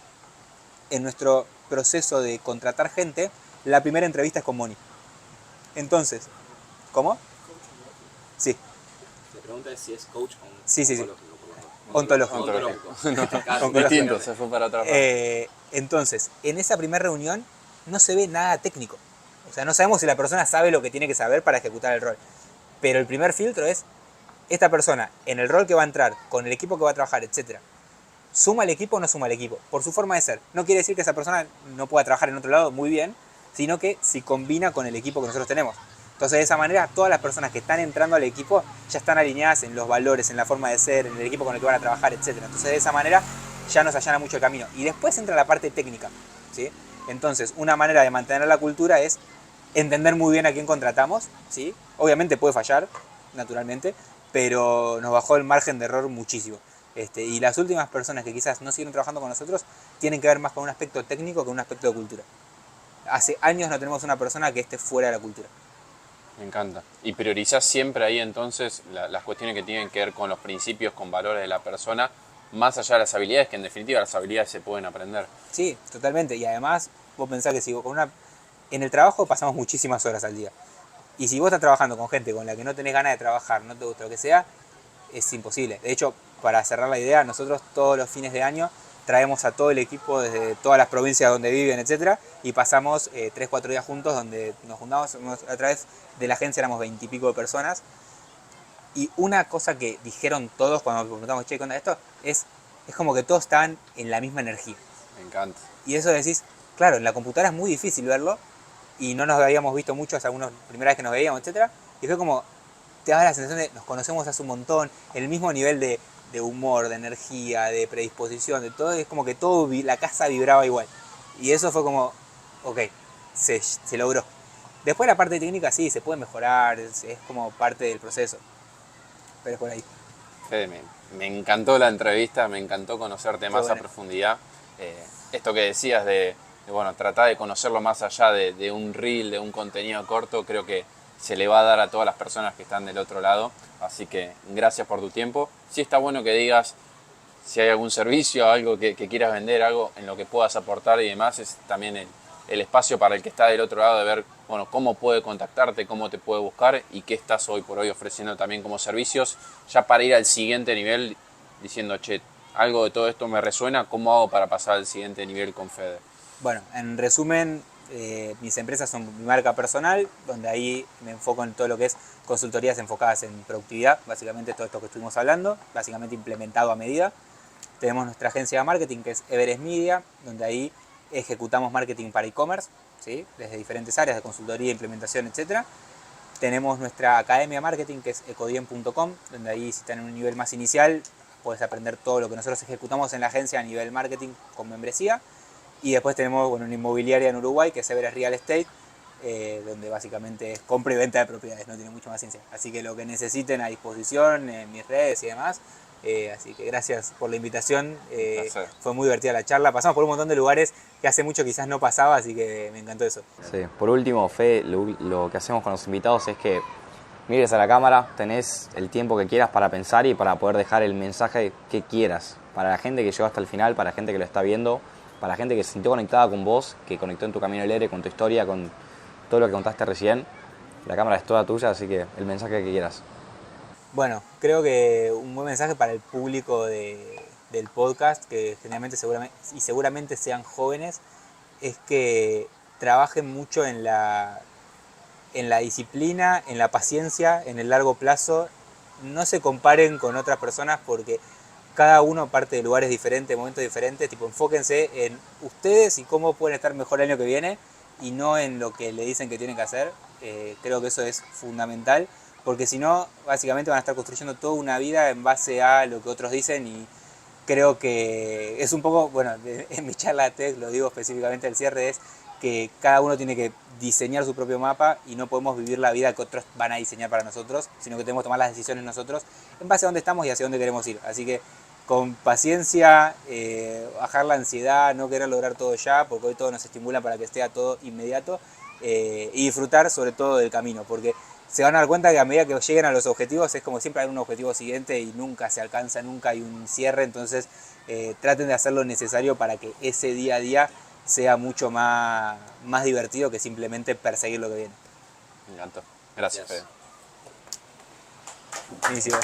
en nuestro proceso de contratar gente, la primera entrevista es con Moni. Entonces, ¿cómo? Sí. La pregunta es si es coach o Sí, sí, sí. ontológico. Ontológico. Distinto, se fue para atrás. Entonces, en esa primera reunión no se ve nada técnico. O sea, no sabemos si la persona sabe lo que tiene que saber para ejecutar el rol. Pero el primer filtro es, esta persona, en el rol que va a entrar, con el equipo que va a trabajar, etc., ¿suma al equipo o no suma al equipo? Por su forma de ser. No quiere decir que esa persona no pueda trabajar en otro lado muy bien, sino que si combina con el equipo que nosotros tenemos. Entonces, de esa manera, todas las personas que están entrando al equipo ya están alineadas en los valores, en la forma de ser, en el equipo con el que van a trabajar, etc. Entonces, de esa manera, ya nos allana mucho el camino. Y después entra la parte técnica, ¿sí? Entonces, una manera de mantener la cultura es entender muy bien a quién contratamos, ¿sí? Obviamente puede fallar, naturalmente, pero nos bajó el margen de error muchísimo. Y las últimas personas que quizás no siguen trabajando con nosotros tienen que ver más con un aspecto técnico que con un aspecto de cultura. Hace años no tenemos una persona que esté fuera de la cultura. Me encanta. Y priorizás siempre ahí entonces las cuestiones que tienen que ver con los principios, con valores de la persona, más allá de las habilidades, que en definitiva las habilidades se pueden aprender. Sí, totalmente. Y además, vos pensás que si en el trabajo pasamos muchísimas horas al día. Y si vos estás trabajando con gente con la que no tenés ganas de trabajar, no te gusta lo que sea, es imposible. De hecho, para cerrar la idea, nosotros todos los fines de año traemos a todo el equipo desde todas las provincias donde viven, etcétera, y pasamos 3-4 días juntos donde nos juntamos. A través de la agencia éramos 20 y pico de personas. Y una cosa que dijeron todos cuando nos preguntamos, che, ¿qué onda esto? Es como que todos estaban en la misma energía. Me encanta. Y eso decís, claro, en la computadora es muy difícil verlo, y no nos habíamos visto mucho hasta algunas primeras vez que nos veíamos, etcétera, y fue como, te da la sensación de nos conocemos hace un montón, el mismo nivel de humor, de energía, de predisposición, de todo, es como que la casa vibraba igual. Y eso fue como, ok, se logró. Después la parte técnica sí, se puede mejorar, es como parte del proceso, pero es por ahí. Fede, me encantó la entrevista, me encantó conocerte más bueno. a profundidad. Esto que decías de bueno, tratar de conocerlo más allá de un reel, de un contenido corto, creo que se le va a dar a todas las personas que están del otro lado. Así que gracias por tu tiempo. Sí está bueno que digas si hay algún servicio, algo que quieras vender, algo en lo que puedas aportar y demás. Es también el espacio para el que está del otro lado de ver, bueno, cómo puede contactarte, cómo te puede buscar y qué estás hoy por hoy ofreciendo también como servicios, ya para ir al siguiente nivel diciendo, che, algo de todo esto me resuena, ¿cómo hago para pasar al siguiente nivel con Fede? Bueno, en resumen, mis empresas son mi marca personal, donde ahí me enfoco en todo lo que es consultorías enfocadas en productividad, básicamente todo esto que estuvimos hablando, básicamente implementado a medida. Tenemos nuestra agencia de marketing, que es Everest Media, donde ahí ejecutamos marketing para e-commerce, ¿sí? Desde diferentes áreas de consultoría, implementación, etc. Tenemos nuestra academia de marketing, que es ecodiem.com, donde ahí si están en un nivel más inicial, puedes aprender todo lo que nosotros ejecutamos en la agencia a nivel marketing con membresía. Y después tenemos una inmobiliaria en Uruguay, que es Everest Real Estate, donde básicamente es compra y venta de propiedades, no tiene mucho más ciencia. Así que lo que necesiten a disposición en mis redes y demás. Así que gracias por la invitación, fue muy divertida la charla. Pasamos por un montón de lugares que hace mucho quizás no pasaba, así que me encantó eso. Sí. Por último, Fe, lo que hacemos con los invitados es que mires a la cámara, tenés el tiempo que quieras para pensar y para poder dejar el mensaje que quieras. Para la gente que llegó hasta el final, para la gente que lo está viendo, para la gente que se sintió conectada con vos, que conectó en tu camino del héroe, con tu historia, con todo lo que contaste recién. La cámara es toda tuya, así que el mensaje que quieras. Bueno, creo que un buen mensaje para el público del podcast, que generalmente seguramente sean jóvenes, es que trabajen mucho en la disciplina, en la paciencia, en el largo plazo. No se comparen con otras personas porque cada uno parte de lugares diferentes, momentos diferentes. Tipo, enfóquense en ustedes y cómo pueden estar mejor el año que viene y no en lo que le dicen que tienen que hacer. Creo que eso es fundamental, porque si no, básicamente van a estar construyendo toda una vida en base a lo que otros dicen y creo que es un poco, bueno, en mi charla de TED lo digo específicamente al cierre, es que cada uno tiene que diseñar su propio mapa y no podemos vivir la vida que otros van a diseñar para nosotros, sino que tenemos que tomar las decisiones nosotros en base a dónde estamos y hacia dónde queremos ir. Así que con paciencia, bajar la ansiedad, no querer lograr todo ya, porque hoy todo nos estimula para que esté a todo inmediato, y disfrutar sobre todo del camino, porque se van a dar cuenta que a medida que lleguen a los objetivos es como siempre hay un objetivo siguiente y nunca se alcanza, nunca hay un cierre, entonces traten de hacer lo necesario para que ese día a día sea mucho más divertido que simplemente perseguir lo que viene. Me encantó. Gracias, Fede. Buenísimo.